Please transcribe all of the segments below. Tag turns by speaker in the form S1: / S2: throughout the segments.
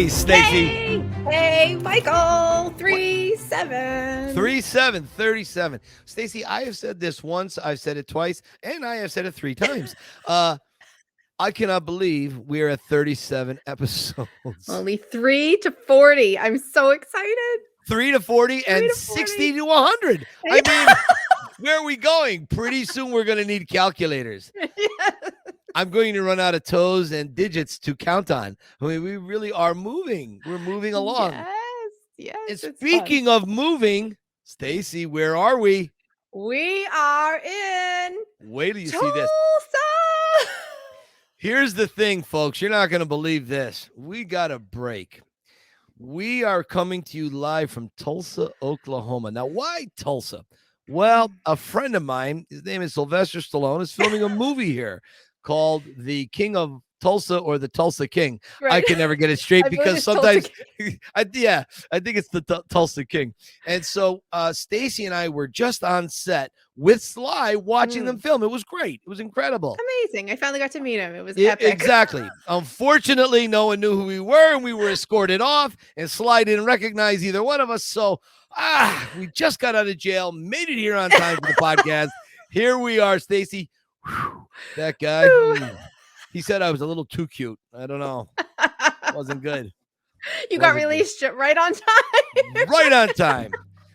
S1: Hey, Stacy.
S2: Hey, hey, Michael. 37.
S1: 37. Stacy, I have said this once, I've said it twice, and I have said it 3 times. I cannot believe we're at 37 episodes.
S2: Only 3 to 40. I'm so excited.
S1: 3 to 40 and 60 to 100. I mean, where are we going? Pretty soon we're going to need calculators.
S2: Yes.
S1: I'm going to run out of toes and digits to count on. I mean, we really are moving. We're moving along.
S2: Yes.
S1: And speaking of moving, Stacy, where are we?
S2: We are in
S1: Wait till you
S2: Tulsa.
S1: see this. Here's the thing, folks. You're not going to believe this. We got a break. We are coming to you live from Tulsa, Oklahoma. Now, why Tulsa? Well, a friend of mine, his name is Sylvester Stallone, is filming a movie here called The King of Tulsa or The Tulsa King. Right. I can never get it straight because sometimes, I think it's the Tulsa King. And so Stacy and I were just on set with Sly watching them film. It was great. It was incredible.
S2: Amazing. I finally got to meet him. It was epic.
S1: Exactly. Unfortunately, no one knew who we were, and we were escorted off, and Sly didn't recognize either one of us. So we just got out of jail, made it here on time for the podcast. Here we are, Stacy. That guy, he said I was a little too cute. I don't know. Wasn't good.
S2: You got released right on time.
S1: Right on time.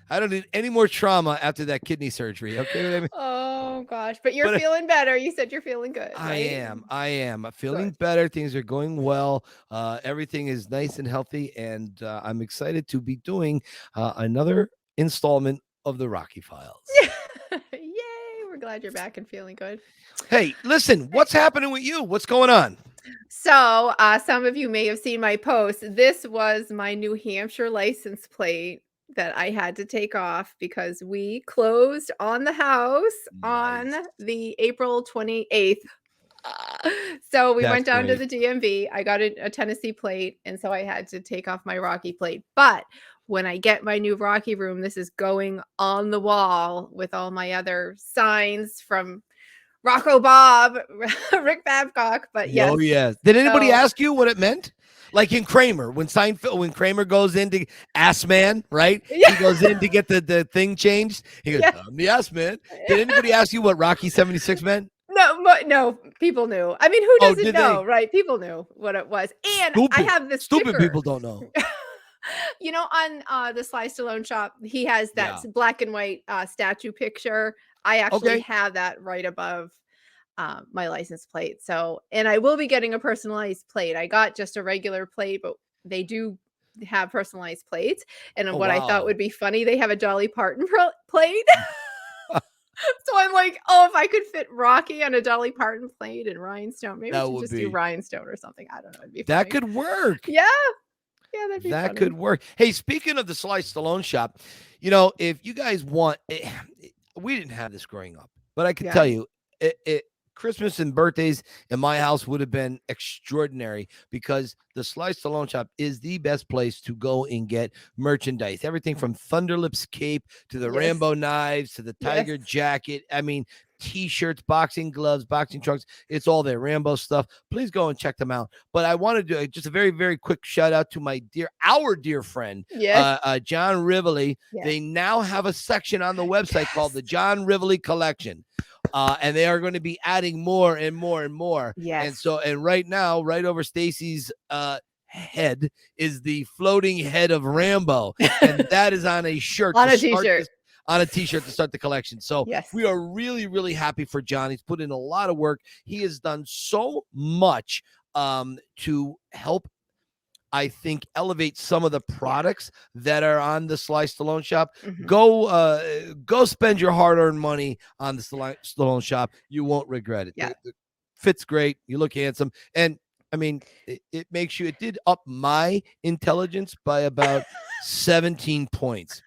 S1: I don't need any more trauma after that kidney surgery. Okay. I mean?
S2: Oh gosh, but you're feeling better. You said you're feeling good.
S1: Right? I am. I'm feeling better. Things are going well. Everything is nice and healthy, and I'm excited to be doing another installment of the Rocky Files.
S2: Yay! We're glad you're back and feeling good.
S1: Hey, listen, what's happening with you? What's going on?
S2: So some of you may have seen my post. This was my New Hampshire license plate that I had to take off because we closed on the house on the April 28th. So we went down to the DMV. I got a Tennessee plate, and so I had to take off my Rocky plate. But when I get my new Rocky room, this is going on the wall with all my other signs from Rocco Bob, Rick Babcock. But yes.
S1: Oh, yes. Did anybody ask you what it meant? Like in Kramer, when Kramer goes in to Ass Man, right? Yeah. He goes in to get the thing changed. He goes, I'm the Ass Man. Did anybody ask you what Rocky 76 meant?
S2: No, people knew. I mean, who doesn't know, right? People knew what it was. And I have this
S1: stupid people don't know.
S2: You know, on the Sly Stallone shop, he has that black and white statue picture. I actually have that right above my license plate. So, and I will be getting a personalized plate. I got just a regular plate, but they do have personalized plates. And what I thought would be funny, they have a Dolly Parton plate. So I'm like, if I could fit Rocky on a Dolly Parton plate and Rhinestone, maybe we should just do Rhinestone or something. I don't know. It'd be funny.
S1: That could work.
S2: Yeah, that'd be funny.
S1: Could work. Hey, speaking of the Sly Stallone shop, you know, if you guys want, we didn't have this growing up, but I can tell you, Christmas and birthdays in my house would have been extraordinary because the Sly Stallone shop is the best place to go and get merchandise. Everything from Thunderlip's cape to the Rambo knives to the Tiger jacket. I mean, T-shirts, boxing gloves, boxing trunks. It's all there. Rambo stuff. Please go and check them out. But I want to do just a very, very quick shout out to our dear friend, John Rivoli. Yes. They now have a section on the website called the John Rivoli Collection. And they are going to be adding more and more and more. Yes. And right now, right over Stacy's head is the floating head of Rambo. And that is on a shirt.
S2: On a T-shirt.
S1: On a T-shirt to start the collection. So we are really, really happy for John. He's put in a lot of work. He has done so much to help, I think, elevate some of the products that are on the Sly Stallone shop. Go spend your hard-earned money on the Sly Stallone shop. You won't regret it. It fits great. You look handsome. And I mean, it makes you, it did up my intelligence by about 17 points.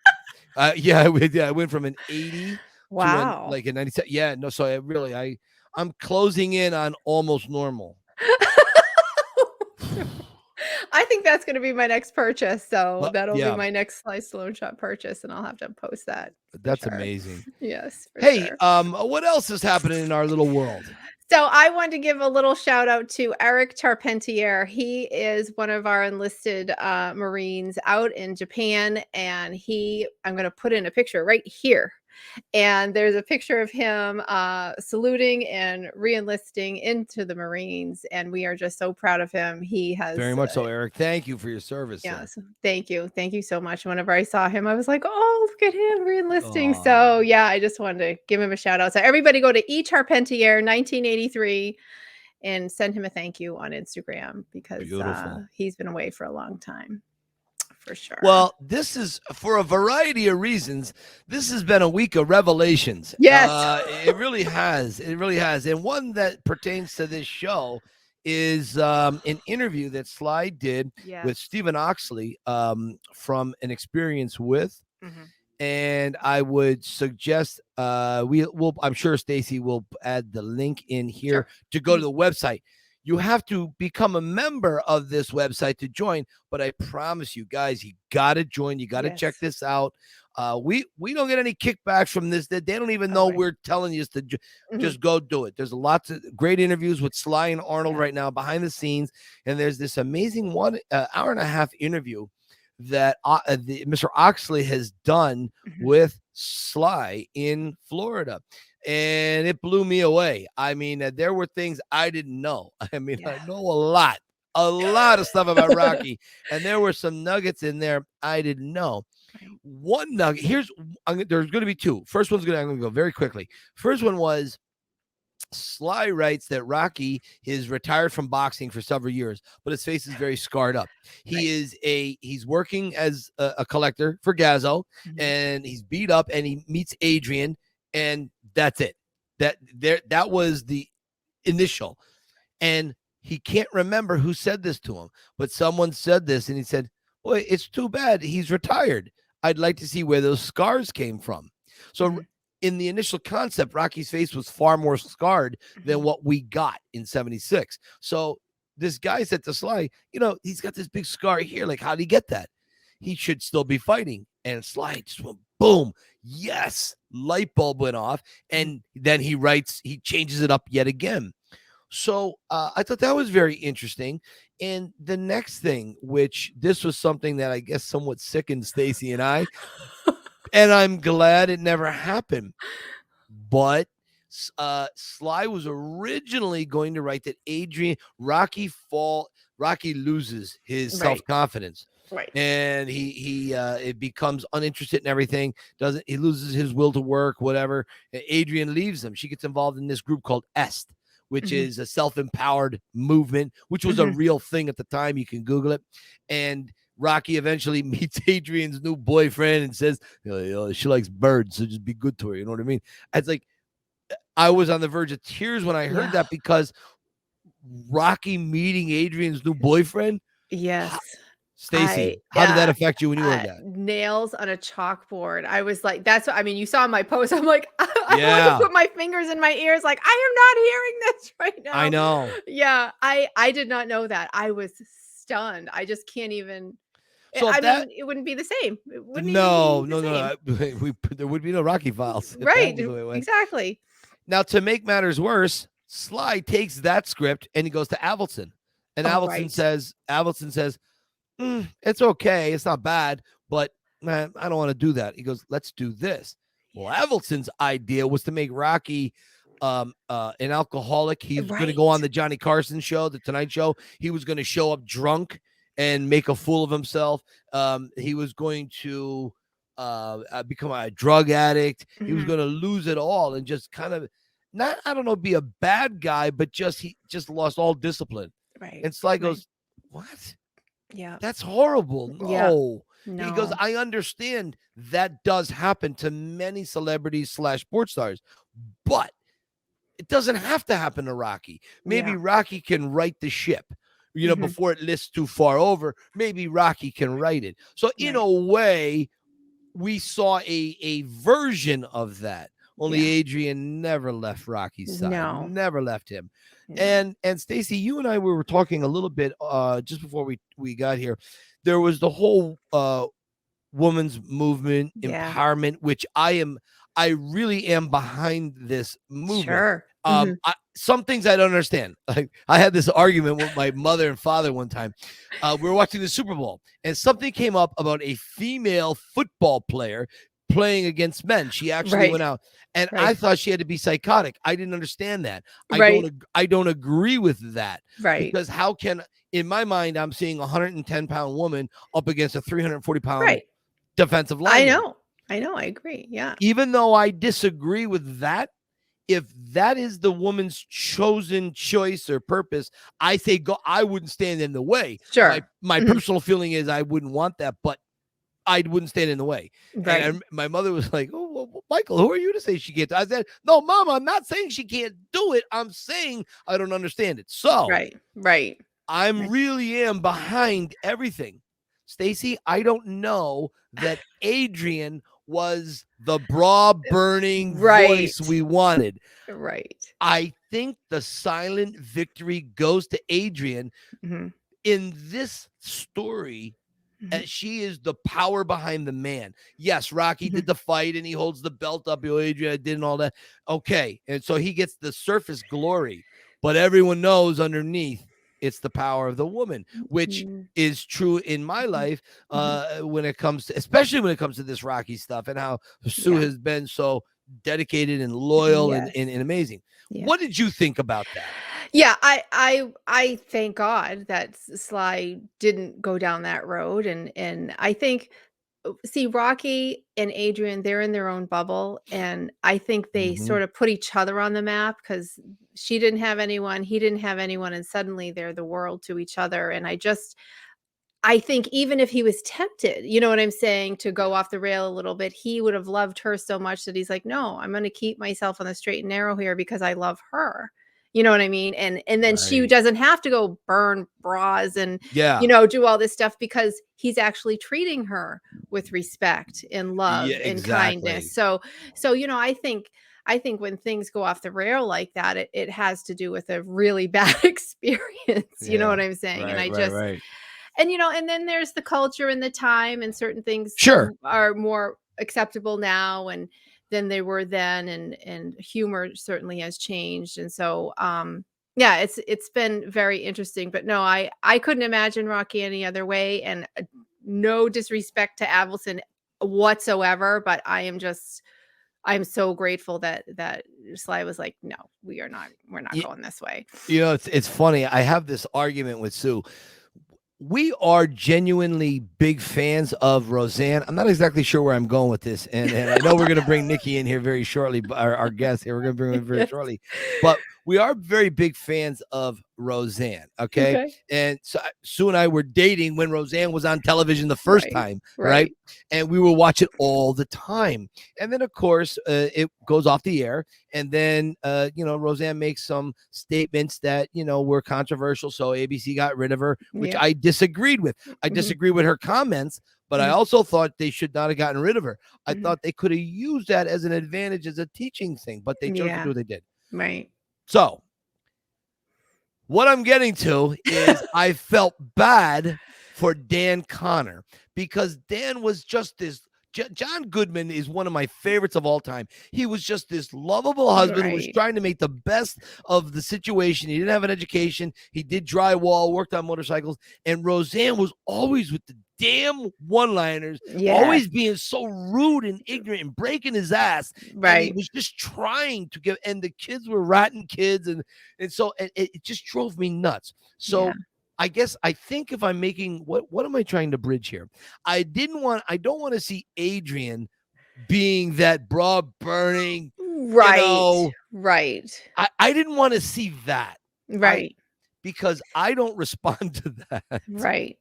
S1: I went from an 80 to like a 97. Yeah, no, so I'm closing in on almost normal.
S2: I think that's going to be my next purchase. So that'll be my next Sly Stallone shop purchase, and I'll have to post that.
S1: That's amazing.
S2: Yes.
S1: Hey, what else is happening in our little world?
S2: So I want to give a little shout out to Eric Charpentier. He is one of our enlisted Marines out in Japan, and I'm going to put in a picture right here. And there's a picture of him saluting and re-enlisting into the Marines, and we are just so proud of him. He has
S1: very much so, Eric. Thank you for your service.
S2: Yes, thank you so much. Whenever I saw him, I was like, "Oh, look at him re-enlisting." So yeah, I just wanted to give him a shout out. So everybody, go to E Charpentier 1983 and send him a thank you on Instagram, because he's been away for a long time. For sure.
S1: Well, this is, for a variety of reasons, this has been a week of revelations.
S2: Yes.
S1: It really has. It really has. And one that pertains to this show is an interview that Sly did with Stephen Oxley from An Experience With. And I would suggest I'm sure Stacy will add the link in here to go to the website. You have to become a member of this website to join, but I promise you guys, you got to join. You got to check this out. We don't get any kickbacks from this. They don't even know we're telling you to just go do it. There's lots of great interviews with Sly and Arnold right now behind the scenes, and there's this amazing 1 hour and a half interview that Mr. Oxley has done with Sly in Florida. And it blew me away. I mean, there were things I didn't know. I mean, I know a lot of stuff about Rocky, and there were some nuggets in there I didn't know. One nugget, there's going to be two. First one's I'm going to go very quickly. First one was, Sly writes that Rocky is retired from boxing for several years, but his face is very scarred up. He's working as a collector for Gazzo, and he's beat up, and he meets Adrian, and that's it. That was the initial. And he can't remember who said this to him, but someone said this, and he said, "Boy, it's too bad he's retired. I'd like to see where those scars came from." So in the initial concept, Rocky's face was far more scarred than what we got in 76. So this guy said to Sly, he's got this big scar here. Like, how did he get that? He should still be fighting. And Sly just went, boom. Yes. Light bulb went off. And then he changes it up yet again. So I thought that was very interesting. And the next thing, which this was something that I guess somewhat sickened Stacy and I, and I'm glad it never happened. But Sly was originally going to write that Rocky loses his self-confidence.
S2: Right.
S1: And he it becomes uninterested in everything. He loses his will to work, whatever. Adrian leaves him. She gets involved in this group called EST, which is a self-empowered movement, which was a real thing at the time. You can Google it. And Rocky eventually meets Adrian's new boyfriend and says, she likes birds, so just be good to her. You know what I mean? It's like, I was on the verge of tears when I heard that, because Rocky meeting Adrian's new boyfriend.
S2: Yes.
S1: Stacy, how did that affect you when you heard that?
S2: Nails on a chalkboard. I was like, you saw my post. I'm like, I want to put my fingers in my ears. Like, I am not hearing this right now.
S1: I know.
S2: Yeah. I did not know that. I was stunned. I just can't even.
S1: So
S2: it wouldn't be the same.
S1: No. There would be no Rocky Files.
S2: Right. Exactly.
S1: Now, to make matters worse, Sly takes that script and he goes to Avildsen. And Avildsen says, it's okay. It's not bad, but man, I don't want to do that. He goes, let's do this. Well, Avildsen's idea was to make Rocky an alcoholic. He's going to go on the Johnny Carson show, the Tonight Show. He was going to show up drunk and make a fool of himself. He was going to become a drug addict. He was going to lose it all and just kind of be a bad guy, but he just lost all discipline.
S2: Right.
S1: And Sly goes, what?
S2: Yeah.
S1: That's horrible. No.
S2: No.
S1: He goes, I understand that does happen to many celebrities / sports stars, but it doesn't have to happen to Rocky. Maybe Rocky can right the ship, before it lists too far over. Maybe Rocky can right it. So in a way, we saw a version of that. Only Adrian never left Rocky's side.
S2: No.
S1: Never left him. No. And Stacy, you and I were talking a little bit just before we got here. There was the whole women's movement, empowerment, which I really am behind this movement.
S2: Sure.
S1: Some things I don't understand. Like, I had this argument with my mother and father one time. We were watching the Super Bowl, and something came up about a female football player playing against men. She actually went out, and I thought she had to be psychotic. I didn't understand that. I don't agree with that. Because how can, in my mind, I'm seeing a 110-pound woman up against a 340-pound defensive lineman.
S2: I know. I agree. Yeah.
S1: Even though I disagree with that, if that is the woman's chosen choice or purpose, I say go. I wouldn't stand in the way.
S2: Sure.
S1: My personal feeling is I wouldn't want that, but I wouldn't stand in the way.
S2: Right.
S1: And my mother was like, "Oh, well, Michael, who are you to say she can't?" I said, "No, Mom, I'm not saying she can't do it. I'm saying I don't understand it." So
S2: right.
S1: I'm really am behind everything. Stacy, I don't know that Adrian was the bra burning voice we wanted.
S2: Right.
S1: I think the silent victory goes to Adrian in this story. And she is the power behind the man. Yes, Rocky did the fight and he holds the belt up. Adrian did and all that. Okay. And so he gets the surface glory, but everyone knows underneath it's the power of the woman, which is true in my life when it comes to, especially when it comes to this Rocky stuff and how Sue has been so dedicated and loyal and amazing. What did you think about that?
S2: Yeah, I thank God that Sly didn't go down that road, and I think, see, Rocky and Adrian, they're in their own bubble, and I think they sort of put each other on the map because she didn't have anyone, he didn't have anyone, and suddenly they're the world to each other. And I think even if he was tempted, you know what I'm saying, to go off the rail a little bit, he would have loved her so much that he's like, no, I'm going to keep myself on the straight and narrow here because I love her. You know what I mean? And then she doesn't have to go burn bras and, do all this stuff because he's actually treating her with respect and love and kindness. So, I think when things go off the rail like that, it has to do with a really bad experience. You know what I'm saying? And, and then there's the culture and the time, and certain things are more acceptable now and than they were then. And humor certainly has changed. And so, it's been very interesting, but no, I couldn't imagine Rocky any other way, and no disrespect to Avildsen whatsoever, but I'm so grateful that Sly was like, no, we're not going this way.
S1: It's funny. I have this argument with Sue. We are genuinely big fans of Roseanne. I'm not exactly sure where I'm going with this. And I know we're going to bring Nikki in here very shortly, our guest here. We're going to bring him very shortly. But we are very big fans of Roseanne. Okay. And so Sue and I were dating when Roseanne was on television the first time. Right. And we will watch it all the time. And then, of course, it goes off the air. And then, Roseanne makes some statements that, were controversial. So ABC got rid of her, which I disagreed with. I disagreed with her comments, but I also thought they should not have gotten rid of her. I thought they could have used that as an advantage, as a teaching thing, but they chose to do what they did.
S2: Right.
S1: So what I'm getting to is I felt bad for Dan Connor, because Dan was just this. John Goodman is one of my favorites of all time. He was just this lovable husband who was trying to make the best of the situation. He didn't have an education. He did drywall, worked on motorcycles. And Roseanne was always with the damn one-liners, always being so rude and ignorant and breaking his ass. And he was just trying to give, and the kids were rotten kids. And so it just drove me nuts. So I think if I'm making, what am I trying to bridge here? I don't want to see Adrian being that bra burning. Right. I didn't want to see that.
S2: Right.
S1: Because I don't respond to that.
S2: Right.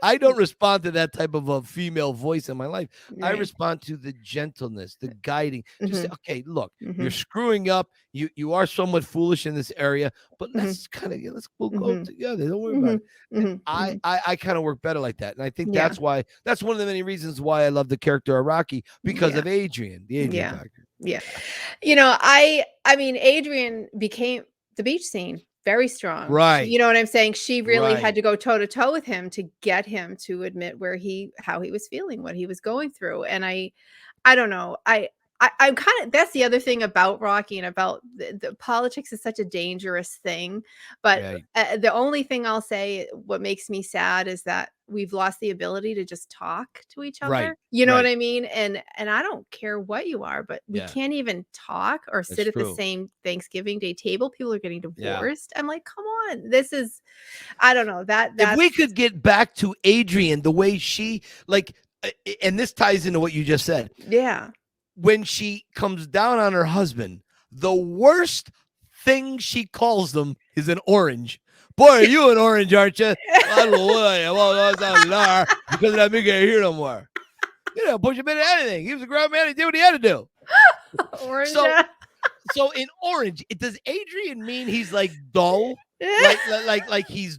S1: I don't respond to that type of a female voice in my life. I respond to the gentleness, the guiding. Just say, okay, look, you're screwing up. You are somewhat foolish in this area, but let's we'll go together. Don't worry about it. I kind of work better like that. And I think that's one of the many reasons why I love the character of Rocky, because of Adrian, the Adrian factor.
S2: Yeah. I mean, Adrian became the beach scene very strong.
S1: Right.
S2: You know what I'm saying? She really had to go toe to toe with him to get him to admit how he was feeling, what he was going through. And I don't know. I'm kind of, that's the other thing about Rocky and about the politics is such a dangerous thing. But
S1: Right.
S2: the only thing I'll say, what makes me sad is that we've lost the ability to just talk to each
S1: Right.
S2: other. You know what
S1: Right.
S2: I mean? And I don't care what you are, but we
S1: Yeah.
S2: can't even talk or
S1: That's
S2: sit at the
S1: true.
S2: same Thanksgiving Day table. People are getting
S1: Yeah.
S2: divorced. I'm like, come on, this is, I don't know,
S1: If we
S2: that's
S1: could get back to Adrian the way she and this ties into what you just said.
S2: yeah.
S1: When she comes down on her husband, the worst thing she calls them is an orange. Boy, are you an orange, aren't you? I don't know what I am. Well, that's not lar because that big ain't here no more. You know, push him into anything. He was a grown man. He did what he had to do.
S2: Orange.
S1: So in orange, does Adrian mean he's like dull? Like he's,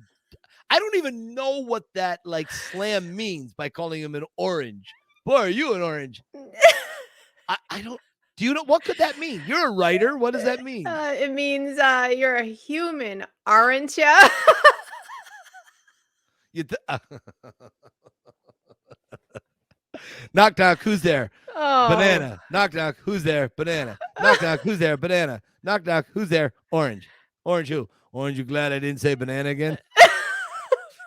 S1: I don't even know what that like slam means by calling him an orange. Boy, are you an orange? I don't. Do you know what could that mean? You're a writer. What does that mean?
S2: It means you're a human, aren't you?
S1: Knock knock. Who's there?
S2: Oh.
S1: Banana. Knock knock. Who's there? Banana. Knock knock. Who's there? Banana. Knock knock. Who's there? Orange. Orange who? Orange. You glad I didn't say banana again?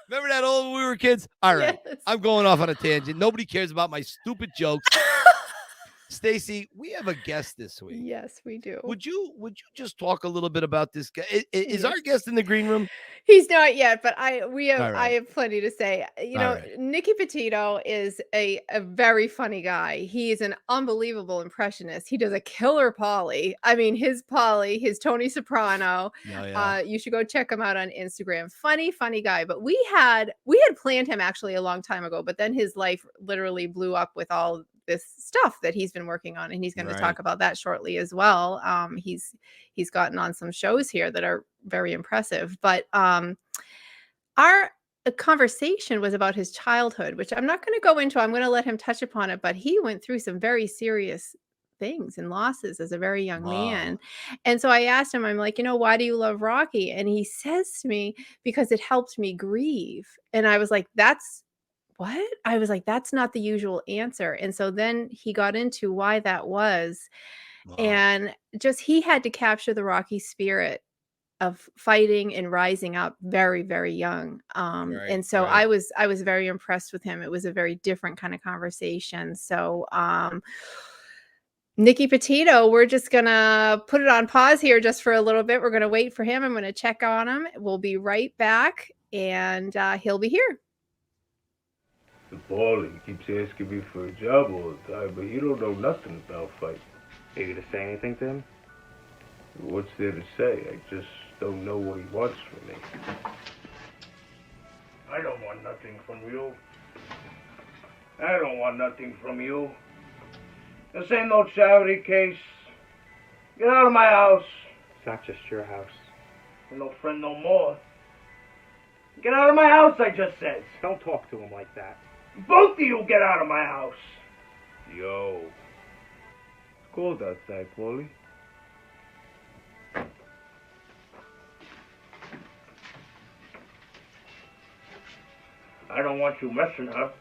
S1: Remember that old when we were kids? All right.
S2: Yes.
S1: I'm going off on a tangent. Nobody cares about my stupid jokes. Stacy, we have a guest this week.
S2: Yes, we do.
S1: Would you just talk a little bit about this guy? Is
S2: Yes.
S1: our guest in the green room?
S2: He's not yet, but I
S1: right.
S2: have plenty to say. You
S1: All
S2: know,
S1: right.
S2: Nikki Petito is a very funny guy. He is an unbelievable impressionist. He does a killer Polly. I mean, his Polly, his Tony Soprano.
S1: Yeah.
S2: You should go check him out on Instagram. Funny guy. But we had planned him actually a long time ago, but then his life literally blew up with all this stuff that he's been working on, and he's going to talk about that shortly as well. He's gotten on some shows here that are very impressive, but our conversation was about his childhood, which I'm not going to go into. I'm going to let him touch upon it, but he went through some very serious things and losses as a very young man. And so I asked him, I'm like, why do you love Rocky? And he says to me, because it helped me grieve. And I was like, that's what? I was like, that's not the usual answer. And so then he got into why that was.
S1: Wow.
S2: And just, he had to capture the Rocky spirit of fighting and rising up very, very young. And so I was very impressed with him. It was a very different kind of conversation. So, Nikki Petito, we're just gonna put it on pause here just for a little bit. We're gonna wait for him. I'm gonna check on him. We'll be right back, and he'll be here.
S3: Paulie keeps asking me for a job all the time, but you don't know nothing about fighting.
S4: Are you gonna say anything to him?
S3: What's there to say? I just don't know what he wants from me. I don't want nothing from you. I don't want nothing from you. This ain't no charity case. Get out of my house.
S4: It's not just your house.
S3: You're no friend no more. Get out of my house, I just said.
S4: Don't talk to him like that.
S3: Both of you get out of my house. Yo. It's cold outside, Paulie. I don't want you messing her.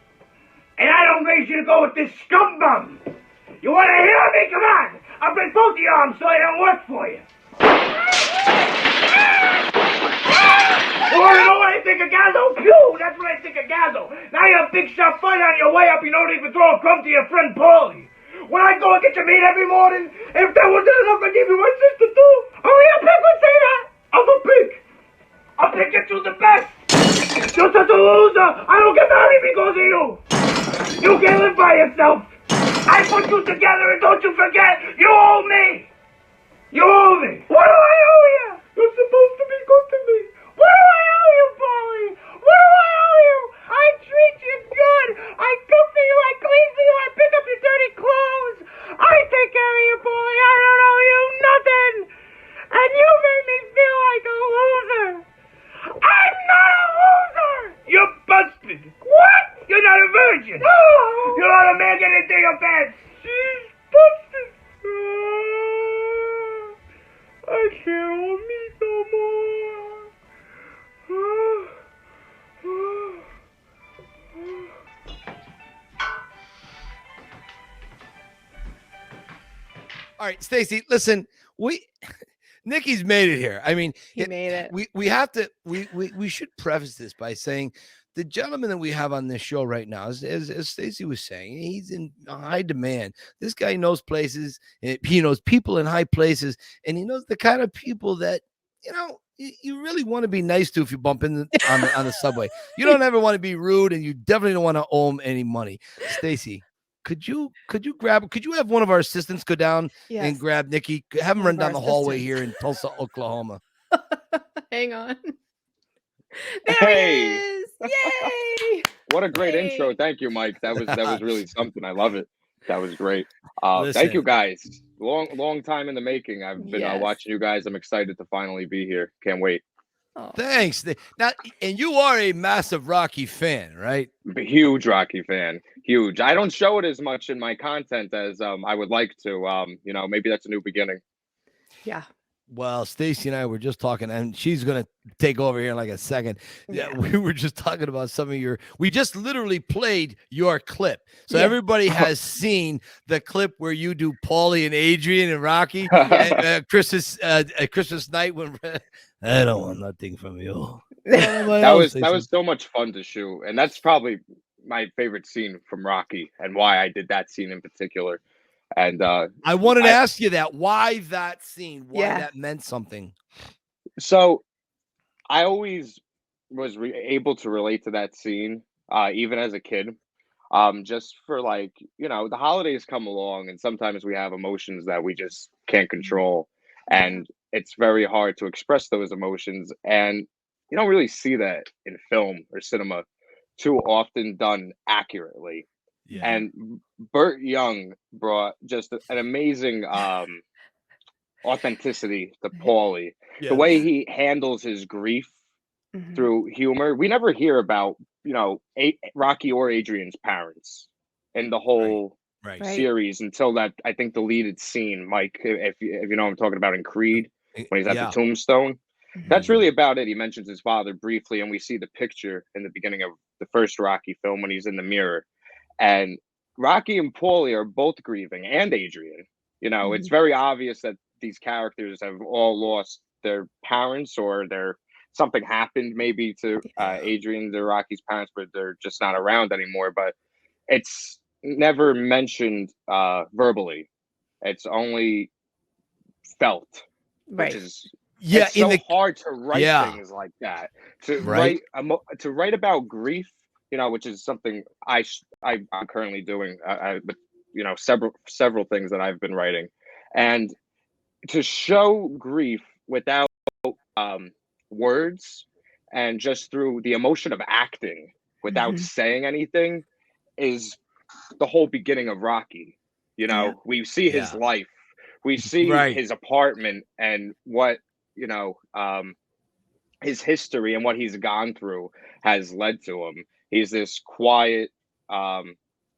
S3: And I don't raise you to go with this scumbum. You want to hear me? Come on. I'll break both of your arms so I don't work for you. You want to know what I think of Gazzo? Pew! That's what I think of Gazzo. Now you have big shot fight on your way up. You don't even throw a crumb to your friend Paulie. When I go and get your meat every morning, if that wasn't enough, I give you my sister too. Only a pig would say that. I'm a pig. I'll pick you to the best. You're such a loser. I don't get married because of you. You can't live by yourself. I put you together, and don't you forget, you owe me. You owe me. What do I owe you? You're supposed to be good to me. What do I owe you, Paulie? What do I owe you? I treat you good. I cook for you. I clean for you. I pick up your dirty clothes. I take care of you, Paulie. I don't owe you nothing. And you made me feel like a loser. I'm not a loser. You're busted. What? You're not a virgin. No. You're not a man getting into your pants. She's busted. I can't hold me no more.
S1: All right, Stacy, listen, Nikki's made it here. I mean,
S2: He made it.
S1: We have to we should preface this by saying the gentleman that we have on this show right now, as Stacy was saying, he's in high demand. This guy knows places, he knows people in high places, and he knows the kind of people that you really want to be nice to if you bump in on the subway. You don't ever want to be rude, and you definitely don't want to owe him any money. Stacy, could you have one of our assistants go down and grab Nikki, have him run down the hallway here in Tulsa, Oklahoma?
S2: Hang on. There he is. Yay!
S5: What a great intro. Thank you, Mike. That was really something. I love it. That was great. Thank you guys. Long time in the making. I've been watching you guys. I'm excited to finally be here. Can't wait.
S2: Oh.
S1: Thanks. Now, and you are a massive Rocky fan, right?
S5: Huge Rocky fan. Huge. I don't show it as much in my content as I would like to. Maybe that's a new beginning.
S2: Yeah.
S1: Well, Stacy and I were just talking, and she's going to take over here in like a second. Yeah, we were just talking about some of we just literally played your clip. So everybody has seen the clip where you do Paulie and Adrian and Rocky and Christmas night when I don't want nothing from you.
S5: That was so much fun to shoot. And that's probably my favorite scene from Rocky and why I did that scene in particular. And
S1: I wanted to ask you that. Why that scene? Why that meant something?
S5: So I always was able to relate to that scene, even as a kid. Just for the holidays come along and sometimes we have emotions that we just can't control. And it's very hard to express those emotions. And you don't really see that in film or cinema too often done accurately. Yeah. And Burt Young brought just an amazing authenticity to Paulie. Yeah. The way he handles his grief through humor. We never hear about, Rocky or Adrian's parents in the whole series until that, I think, deleted scene, Mike, if you know what I'm talking about in Creed, when he's at the tombstone. That's really about it. He mentions his father briefly, and we see the picture in the beginning of the first Rocky film when he's in the mirror. And Rocky and Paulie are both grieving, and Adrian. It's very obvious that these characters have all lost their parents, or something happened maybe to Adrian, the Rocky's parents, but they're just not around anymore. But it's never mentioned verbally. It's only felt, which is it's so hard to write things like that. To write about grief. Which is something I'm currently doing with several things that I've been writing, and to show grief without words and just through the emotion of acting without saying anything is the whole beginning of Rocky. We see his life, we see his apartment, and what his history and what he's gone through has led to him. He's this quiet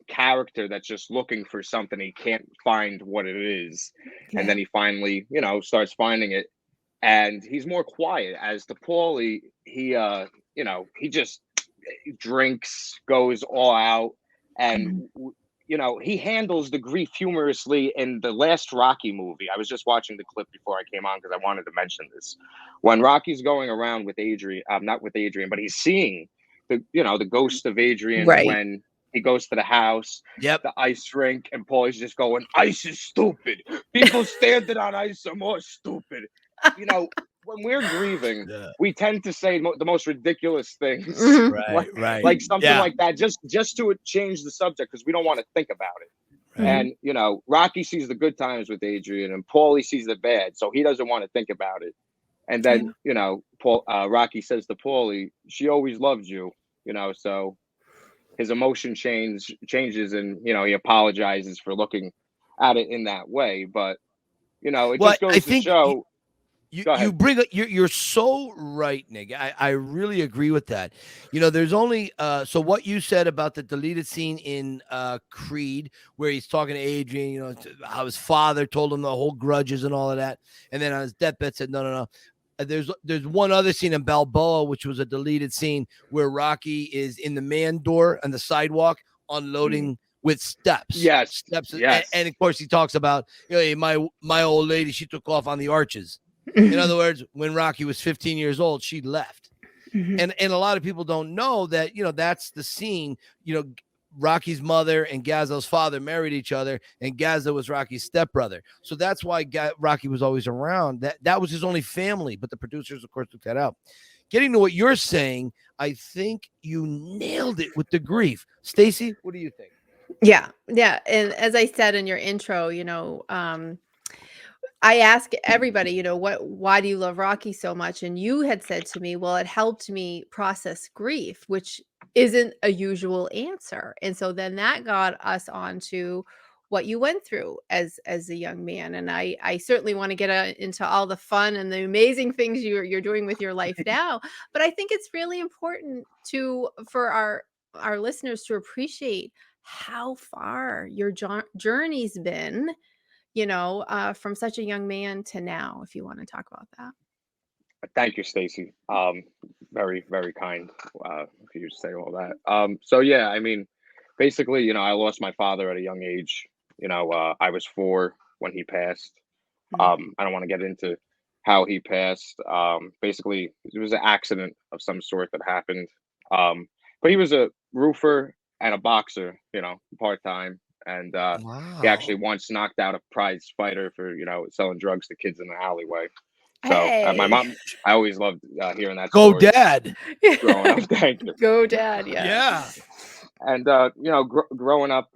S5: character that's just looking for something. He can't find what it is. And then he finally, starts finding it. And he's more quiet. As to Paulie, he just drinks, goes all out. And, he handles the grief humorously in the last Rocky movie. I was just watching the clip before I came on because I wanted to mention this. When Rocky's going around with Adrian, not with Adrian, but he's seeing the ghost of Adrian when he goes to the house, the ice rink, and Paulie's just going, ice is stupid. People standing on ice are more stupid. When we're grieving, we tend to say the most ridiculous things, like something like that, just to change the subject because we don't want to think about it. And Rocky sees the good times with Adrian, and Paulie sees the bad, so he doesn't want to think about it. And then Rocky says to Paulie, "She always loved you." So his emotion changes, and he apologizes for looking at it in that way. But it just goes to show.
S1: You bring it. You're so right, Nick. I really agree with that. There's only so what you said about the deleted scene in Creed, where he's talking to Adrian. How his father told him the whole grudges and all of that, and then on his deathbed said, "No. There's one other scene in Balboa, which was a deleted scene where Rocky is in the man door on the sidewalk unloading with steps.
S5: Yes.
S1: Steps.
S5: Yes.
S1: And of course, he talks about, hey, my old lady, she took off on the arches. In other words, when Rocky was 15 years old, she left. And a lot of people don't know that, that's the scene, Rocky's mother and Gazzo's father married each other, and Gazzo was Rocky's stepbrother. So that's why Rocky was always around. That was his only family, but the producers, of course, took that out. Getting to what you're saying, I think you nailed it with the grief. Stacy, what do you think?
S2: Yeah. And as I said in your intro, I ask everybody, why do you love Rocky so much? And you had said to me, well, it helped me process grief, which isn't a usual answer. And so then that got us onto what you went through as a young man. And I certainly want to get into all the fun and the amazing things you're doing with your life now. But I think it's really important for our listeners to appreciate how far your journey's been, from such a young man to now, if you want to talk about that.
S5: Thank you, Stacy. Very, very kind for you to say all that. So yeah, I mean, basically, I lost my father at a young age. I was 4 when he passed. I don't want to get into how he passed. Basically, it was an accident of some sort that happened. But he was a roofer and a boxer, part-time. And he actually once knocked out a prize fighter for, selling drugs to kids in the alleyway. So my mom, I always loved hearing that
S1: Go
S5: story.
S1: Dad.
S5: Growing up, thank you.
S2: Go Dad,
S1: Yeah.
S5: And, growing up,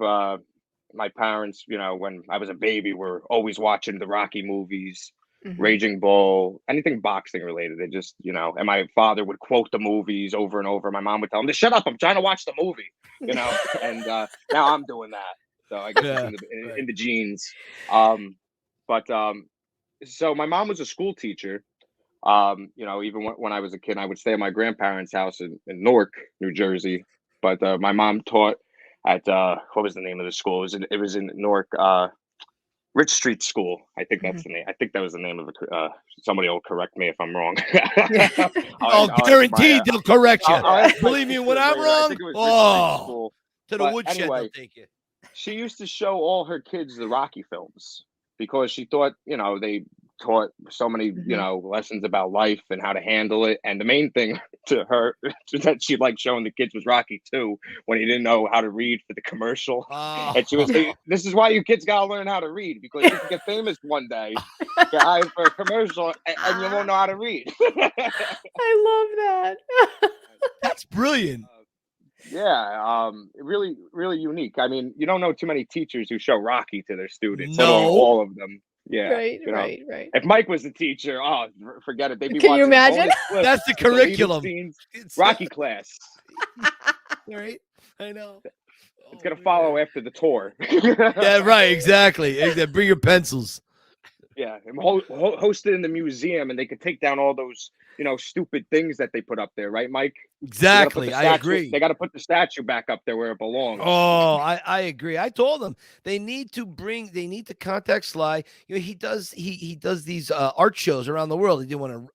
S5: my parents, when I was a baby, were always watching the Rocky movies, Raging Bull, anything boxing related. They just, and my father would quote the movies over and over. My mom would tell him to shut up, I'm trying to watch the movie, and now I'm doing that. So I guess it's in the genes. So my mom was a school teacher. Even when I was a kid, I would stay at my grandparents' house in Newark, New Jersey. But my mom taught at what was the name of the school? It was in Newark, Rich Street School. I think that's the name. I think that was the name of it. Somebody will correct me if I'm wrong.
S1: Guaranteed they'll correct you. Believe me, when I'm wrong, to the woodshed they'll take you.
S5: She used to show all her kids the Rocky films because she thought, they taught so many, lessons about life and how to handle it. And the main thing to her that she liked showing the kids was Rocky 2 when he didn't know how to read for the commercial. And she was saying, this is why you kids got to learn how to read, because you can get famous one day, get hired for a commercial, and you won't know how to read.
S2: I love that.
S1: That's brilliant.
S5: Really, really unique. I mean, you don't know too many teachers who show Rocky to their students.
S1: No.
S5: All of them. Yeah.
S2: Right.
S5: If Mike was the teacher, forget it. They'd be
S2: Can
S5: watching
S2: you imagine?
S1: That's the curriculum.
S5: Scenes, Rocky class.
S1: Right. I know.
S5: It's going to follow after the tour.
S1: Yeah, right. Exactly. Bring your pencils.
S5: Yeah. And host it in the museum, and they could take down all those, stupid things that they put up there. Right, Mike?
S1: Exactly. I agree.
S5: They got to put the statue back up there where it belongs.
S1: Oh, I agree. I told them they need to contact Sly. He does these art shows around the world. He did one in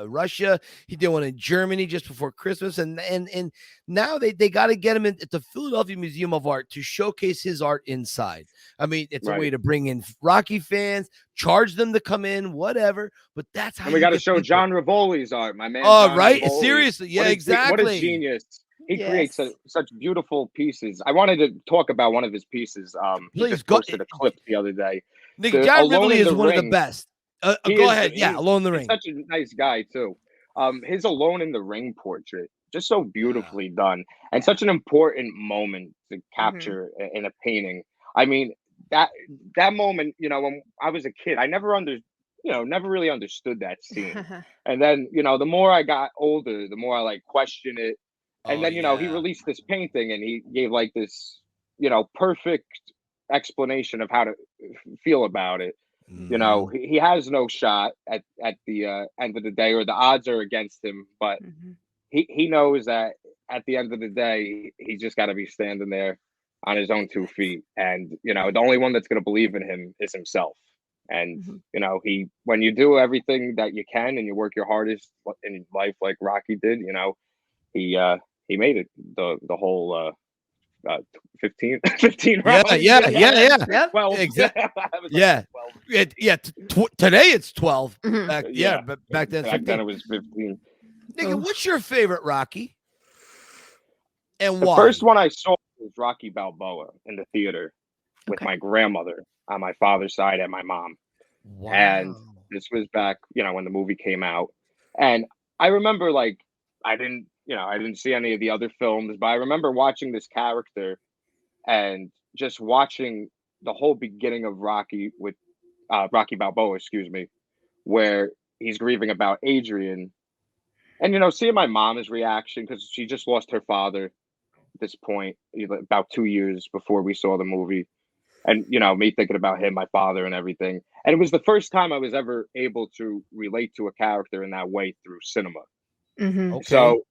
S1: Russia. He did one in Germany just before Christmas. And now they got to get him at the Philadelphia Museum of Art to showcase his art inside. I mean, it's a way to bring in Rocky fans, charge them to come in, whatever. But that's how.
S5: And we got to show John Rivoli's art, my man.
S1: Oh,
S5: John
S1: right.
S5: Rivoli.
S1: Seriously. Yeah, exactly.
S5: What a genius. He creates such beautiful pieces. I wanted to talk about one of his pieces. He just posted a clip the other day.
S1: Nick, John Rivoli is one of the best. Go ahead. Alone in the Ring.
S5: Such a nice guy, too. His Alone in the Ring portrait, just so beautifully done. And such an important moment to capture in a painting. I mean, that moment, when I was a kid, I never really understood that scene. And then, the more I got older, the more I questioned it. And then, he released this painting and he gave this, perfect explanation of how to feel about it. He has no shot at the end of the day, or the odds are against him, but he knows that at the end of the day, he's just got to be standing there on his own 2 feet. And, the only one that's going to believe in him is himself. And, when you do everything that you can and you work your hardest in life, like Rocky did, he made it the whole 15 15
S1: Yeah,
S5: rounds.
S2: Yep.
S5: 12.
S1: Exactly.
S5: I was like,
S1: Yeah.
S5: 12.
S1: Today it's 12.
S2: Mhm.
S1: But back then,
S5: Back then
S1: 15.
S5: it was 15.
S1: Nigga,
S2: Oh.
S1: what's your favorite Rocky? And
S5: The
S1: why?
S5: first one I saw was Rocky Balboa in the theater with
S2: Okay.
S5: my grandmother on my father's side and my mom.
S1: Wow.
S5: And this was back, when the movie came out. And I remember, like, I didn't see any of the other films, but I remember watching this character and just watching the whole beginning of Rocky with Rocky Balboa, excuse me, where he's grieving about Adrian. And, seeing my mom's reaction, because she just lost her father at this point, about 2 years before we saw the movie. And, me thinking about him, my father, and everything. And it was the first time I was ever able to relate to a character in that way through cinema.
S2: Mhm.
S1: Okay.
S5: So,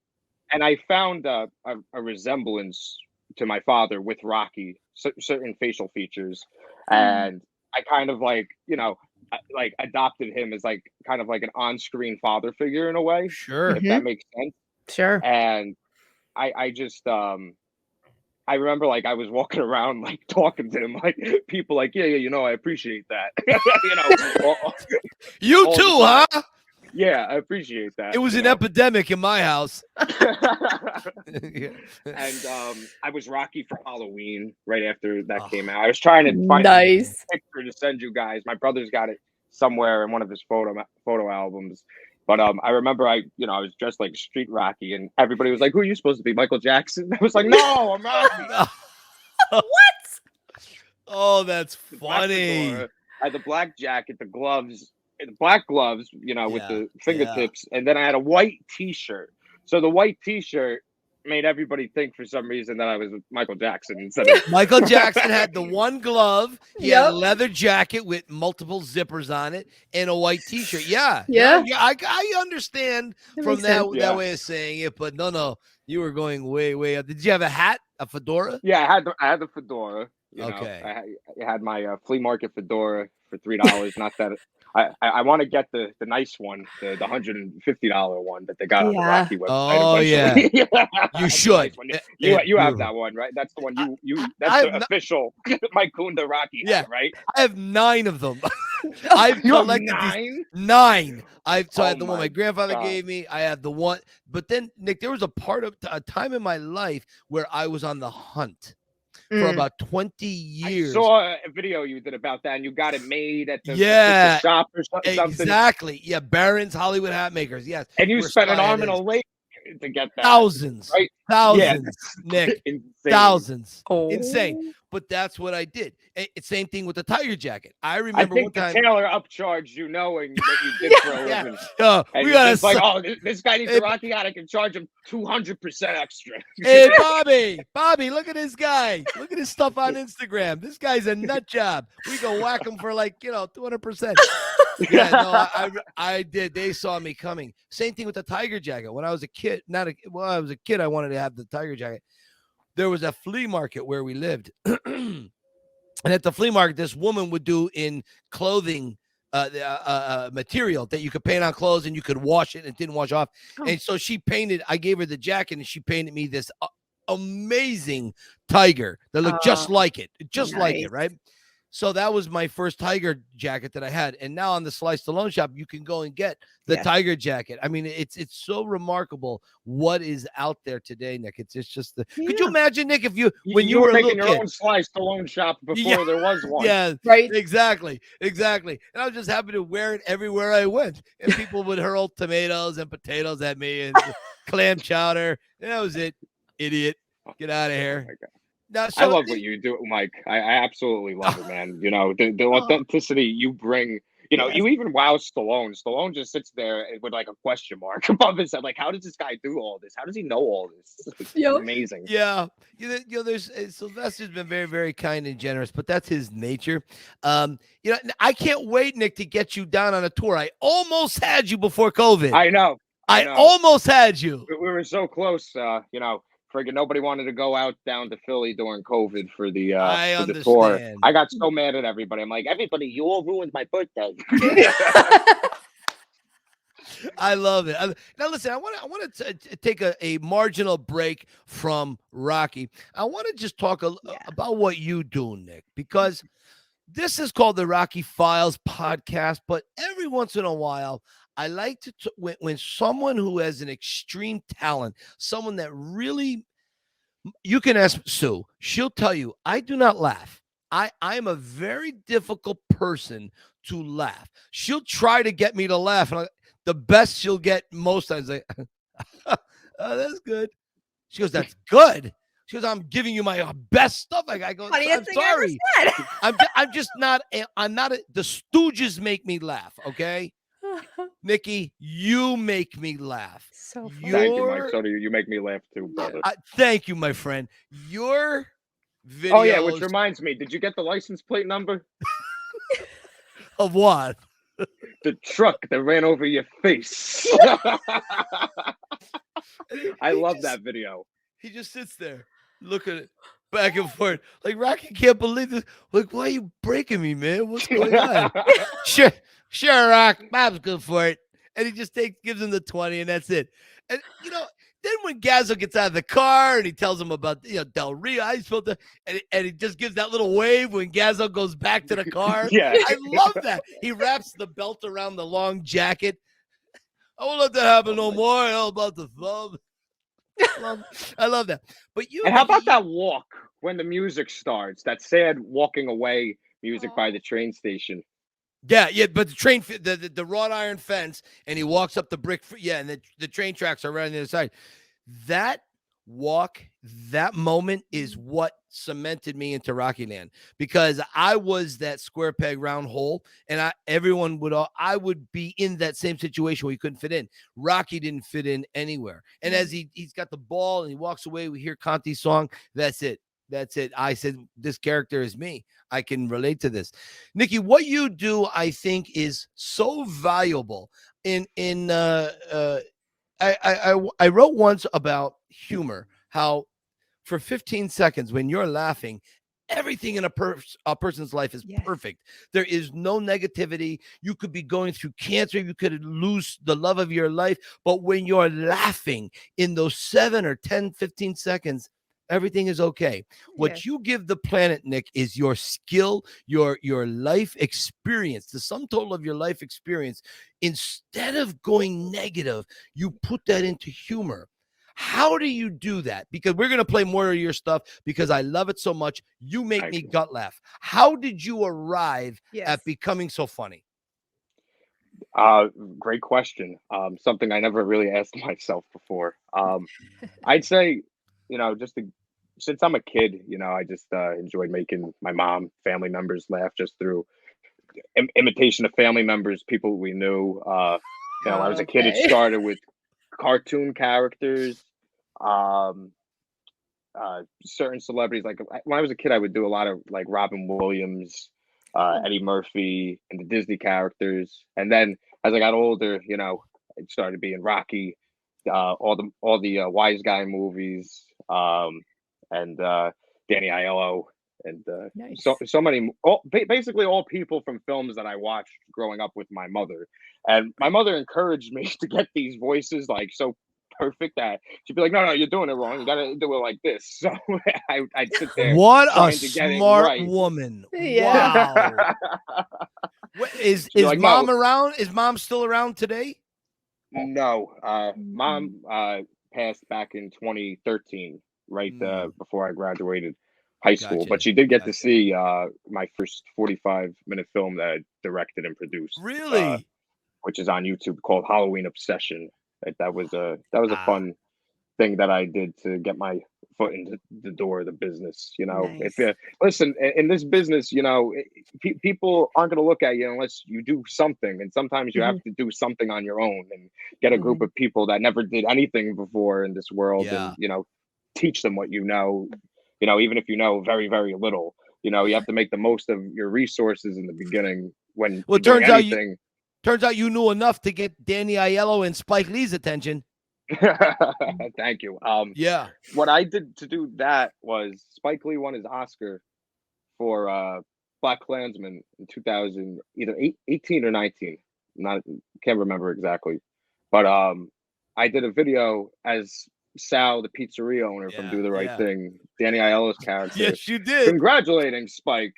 S5: and I found a resemblance to my father with Rocky, certain facial features. And I kind of like adopted him as like kind of like an on-screen father figure in a way,
S1: Sure.
S5: if that makes sense.
S2: Sure.
S5: And I just I remember like I was walking around like talking to him, like people like, yeah, I appreciate that.
S1: You
S5: all the
S1: too,
S5: time.
S1: huh?
S5: Yeah, I appreciate that.
S1: It was an epidemic in my house.
S5: And I was Rocky for Halloween right after that came out. I was trying to find
S2: Nice.
S5: a picture to send you guys. My brother's got it somewhere in one of his photo albums. But I remember I was dressed like Street Rocky, and everybody was like, "Who are you supposed to be, Michael Jackson?" I was like, "No, I'm Rocky."
S2: What?
S1: Oh, that's
S5: Black
S1: funny.
S5: fedora. I had the black jacket, the gloves, the black gloves, with
S1: Yeah,
S5: the fingertips, and then I had a white T-shirt. So the white T-shirt made everybody think for some reason that I was Michael Jackson instead of
S1: Michael Jackson had the one glove. He had a
S2: Yep.
S1: leather jacket with multiple zippers on it and a white T-shirt. Yeah.
S2: Yeah.
S1: I understand
S2: That
S1: from
S2: makes sense.
S1: that way of saying it, but no, you were going way up. Did you have a hat, a fedora?
S5: Yeah, I had the fedora.
S1: Okay.
S5: I had my flea market fedora for $3. Not that I want to get the nice one, the $150 one that they got on the
S2: Yeah.
S5: Rocky website.
S1: Oh,
S5: eventually.
S1: You
S5: That's a
S1: should.
S5: nice one.
S1: It's
S5: You have
S1: beautiful.
S5: that one, right? That's the one you.
S1: I
S5: That's
S1: have
S5: the
S1: no-
S5: official Mike Kunda Rocky hat, right?
S1: I have 9 of them. I've
S5: You have
S1: collected
S5: 9.
S1: 9. I had the one
S5: my
S1: my grandfather
S5: God.
S1: gave me. I had the one, but then Nick, there was a time in my life where I was on the hunt for about 20 years.
S5: I saw a video you did about that, and you got it made at the shop or something.
S1: Exactly. Yeah, Barron's Hollywood Hat Makers. Yes,
S5: And you
S1: where
S5: spent an
S1: Sly
S5: arm
S1: Hat
S5: and a
S1: is.
S5: leg to get that.
S1: Thousands,
S5: right?
S1: thousands, Nick,
S5: Insane.
S1: thousands,
S2: Oh.
S1: insane. But that's what I did. Same thing with the tiger jacket. I
S5: I
S1: remember
S5: think
S1: one
S5: the
S1: time.
S5: tailor upcharged you knowing that you did for a
S1: Yeah.
S5: living.
S1: We
S5: And
S1: gotta
S5: it's like,
S1: su-
S5: oh, this guy needs
S1: Hey,
S5: a Rocky hat. I can charge him 200% extra.
S1: Hey, Bobby, look at this guy. Look at his stuff on Instagram. This guy's a nut job. We go whack him for 200%. Yeah, no, I did. They saw me coming. Same thing with the tiger jacket. When I was a kid, I was a kid, I wanted to have the tiger jacket. There was a flea market where we lived. And at the flea market, this woman would do in clothing material that you could paint on clothes and you could wash it and it didn't wash off.
S2: Oh.
S1: And so I gave her the jacket and she painted me this amazing tiger that looked just like it,
S2: nice.
S1: right? So that was my first tiger jacket that I had. And now on the Sly Stallone shop, you can go and get the tiger jacket. I mean, it's so remarkable what is out there today, Nick. It's just could you imagine, Nick, if when you were
S5: making
S1: a
S5: your
S1: little
S5: own Sly Stallone shop before there was one.
S1: Yeah,
S2: Right.
S1: Exactly. And I was just happy to wear it everywhere I went. And people would hurl tomatoes and potatoes at me and clam chowder. And that was it. Idiot. Get out of here.
S5: Oh my God.
S1: Now,
S5: I love what you do, Mike. I absolutely love it, man. The authenticity you bring. You even wow Stallone. Stallone just sits there with like a question mark above his head. Like, how does this guy do all this? How does he know all this? It's amazing.
S1: Yeah. There's Sylvester's been very, very kind and generous, but that's his nature. I can't wait, Nick, to get you down on a tour. I almost had you before COVID.
S5: I know.
S1: I almost had you.
S5: We were so close. Friggin' nobody wanted to go out down to Philly during COVID for the tour. I got so mad at everybody. I'm like, everybody, you all ruined my birthday.
S1: I love it. Now, listen, I want to take a marginal break from Rocky. I want to just talk about what you do, Nick, because this is called the Rocky Files podcast. But every once in a while, I like to when someone who has an extreme talent, someone that really, you can ask Sue, she'll tell you, I do not laugh. I'm a very difficult person to laugh. She'll try to get me to laugh, and the best she'll get most times, like, oh, that's good. She goes, that's good. She goes, I'm giving you my best stuff. I go, I'm sorry. I'm just not. I'm not. The Stooges make me laugh. Okay, Nikki, you make me laugh.
S2: So funny.
S5: Thank you, Mike. So you make me laugh too, brother.
S1: Thank you, my friend. Your videos.
S5: Oh yeah, which reminds me, did you get the license plate number?
S1: Of what?
S5: The truck that ran over your face. I love that video.
S1: He just sits there, looking at it back and forth. Like, Rocky can't believe this. Like, why are you breaking me, man? What's going on? Sure, Rock. Bob's good for it. And he just gives him the 20, and that's it. And, then when Gazzo gets out of the car and he tells him about, Del Rio, I supposed to, and he just gives that little wave when Gazzo goes back to the car.
S5: Yeah.
S1: I love that. He wraps the belt around the long jacket. I won't let that happen no more. All about the thumb. I love that. But
S5: and how about that walk when the music starts? That sad walking away music by the train station.
S1: Yeah, but the train, the wrought iron fence, and he walks up the brick. And the train tracks are right on the other side. That walk, that moment is what cemented me into Rocky Land, because I was that square peg round hole, and I would be in that same situation where he couldn't fit in. Rocky didn't fit in anywhere. And as he's got the ball and he walks away, we hear Conti's song. That's it. I said, this character is me. I can relate to this. Nikki, what you do, I think, is so valuable. I wrote once about humor, how for 15 seconds when you're laughing, everything in a person's life is perfect. There is no negativity. You could be going through cancer. You could lose the love of your life. But when you're laughing in those 7 or 10, 15 seconds, everything is okay. What you give the planet, Nick, is your skill, your life experience, the sum total of your life experience. Instead of going negative, you put that into humor. How do you do that? Because we're going to play more of your stuff because I love it so much. You make me gut laugh. How did you arrive at becoming so funny?
S5: Great question. Something I never really asked myself before. I'd say, since I'm a kid, I just enjoyed making my mom, family members laugh just through imitation of family members, people we knew. I was a kid. It started with cartoon characters, certain celebrities. Like when I was a kid, I would do a lot of like Robin Williams, Eddie Murphy, and the Disney characters. And then as I got older, it started being Rocky, all the wise guy movies, and Danny Aiello, and so many, basically all people from films that I watched growing up with my mother. And my mother encouraged me to get these voices like so perfect that she'd be like, no, you're doing it wrong. You got to do it like this. So I'd sit there.
S1: What a smart woman.
S2: Yeah.
S1: Wow. Is
S5: like,
S1: mom around? Is mom still around today?
S5: No. Mom passed back in 2013, right before I graduated high school.
S1: Gotcha.
S5: But she did get to see my first 45-minute film that I directed and produced.
S1: Really?
S5: Which is on YouTube, called Halloween Obsession. That was a fun thing that I did to get my foot into the door of the business.
S2: Nice.
S5: If listen, in this business, people aren't going to look at you unless you do something. And sometimes you have to do something on your own and get a group of people that never did anything before in this world and, teach them what even if you know very, very little. You have to make the most of your resources in the beginning when
S1: it turns out you knew enough to get Danny Aiello and Spike Lee's attention.
S5: Thank you.
S1: Yeah.
S5: What I did to do that was Spike Lee won his Oscar for Black Klansman in 2000, either 18 or 19. Can't remember exactly. But I did a video as Sal, the pizzeria owner from Do the Right Thing, Danny Aiello's character.
S1: Yes, you did.
S5: Congratulating Spike.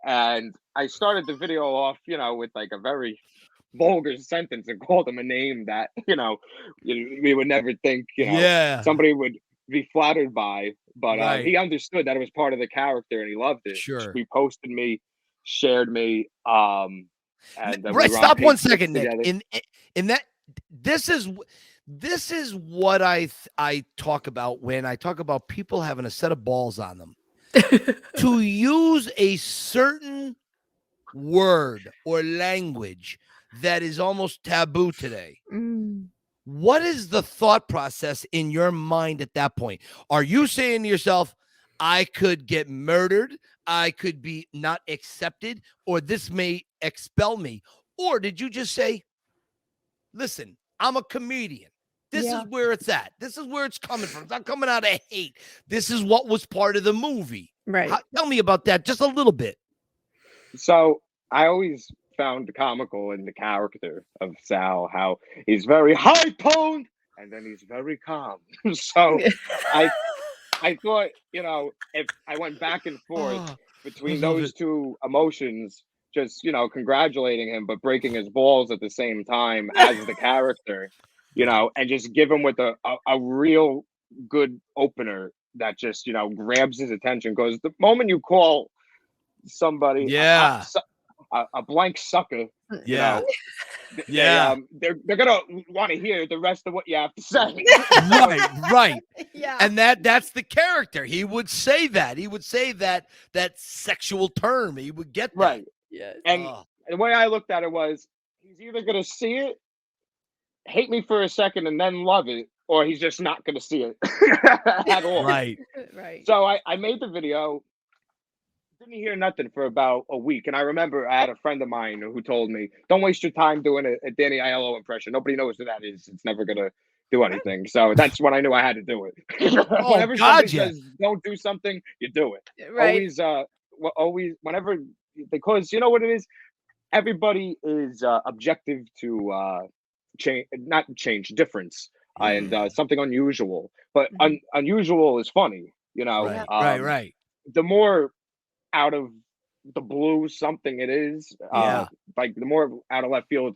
S5: And I started the video off, with like a very vulgar sentence and called him a name that, we would never think, somebody would be flattered by. But he understood that it was part of the character and he loved it.
S1: Sure.
S5: Reposted me, shared me. And
S1: stop 1 second, Nick. In that, this is what I talk about when I talk about people having a set of balls on them. To use a certain word or language that is almost taboo today. What is the thought process in your mind at that point? Are you saying to yourself, I could get murdered, I could be not accepted, or this may expel me? Or did you just say, listen, I'm a comedian. This is where it's at. This is where it's coming from. It's not coming out of hate. This is what was part of the movie.
S2: Right.
S1: Tell me about that just a little bit.
S5: So I always found comical in the character of Sal, how he's very high-toned and then he's very calm. So I thought, if I went back and forth between those two emotions, just, congratulating him, but breaking his balls at the same time as the character, and just give him with a real good opener that just, grabs his attention. Because the moment you call somebody a blank sucker, they're gonna want to hear the rest of what you have to say.
S1: right.
S2: Yeah.
S1: And that's the character. He would say that. He would say that sexual term. He would get that.
S5: Right.
S2: Yes.
S5: And the way I looked at it was, he's either gonna see it, hate me for a second, and then love it, or he's just not gonna see it at all.
S1: Right.
S5: So I made the video. Didn't hear nothing for about a week, and I remember I had a friend of mine who told me, "Don't waste your time doing a Danny Aiello impression. Nobody knows who that is. It's never gonna do anything." So that's when I knew I had to do it. Whenever somebody says don't do something, you do it.
S2: Right.
S5: Always, whenever, because you know what it is. Everybody is objective to difference, and something unusual. But unusual is funny,
S1: Right.
S5: The more out of the blue something it is, like the more out of left field,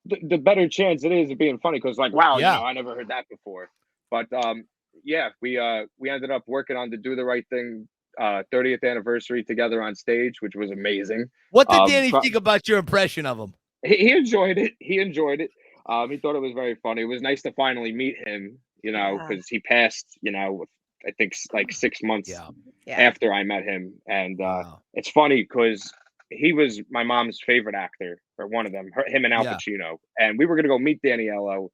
S5: the better chance it is of being funny, because wow, I never heard that before. But we ended up working on the Do the Right Thing 30th anniversary together on stage, which was amazing.
S1: What did Danny think about your impression of him?
S5: He enjoyed it. He thought it was very funny. It was nice to finally meet him, because he passed, I think like 6 months after I met him. And it's funny because he was my mom's favorite actor, or one of them, him and Al Pacino. And we were going to go meet Danny Aiello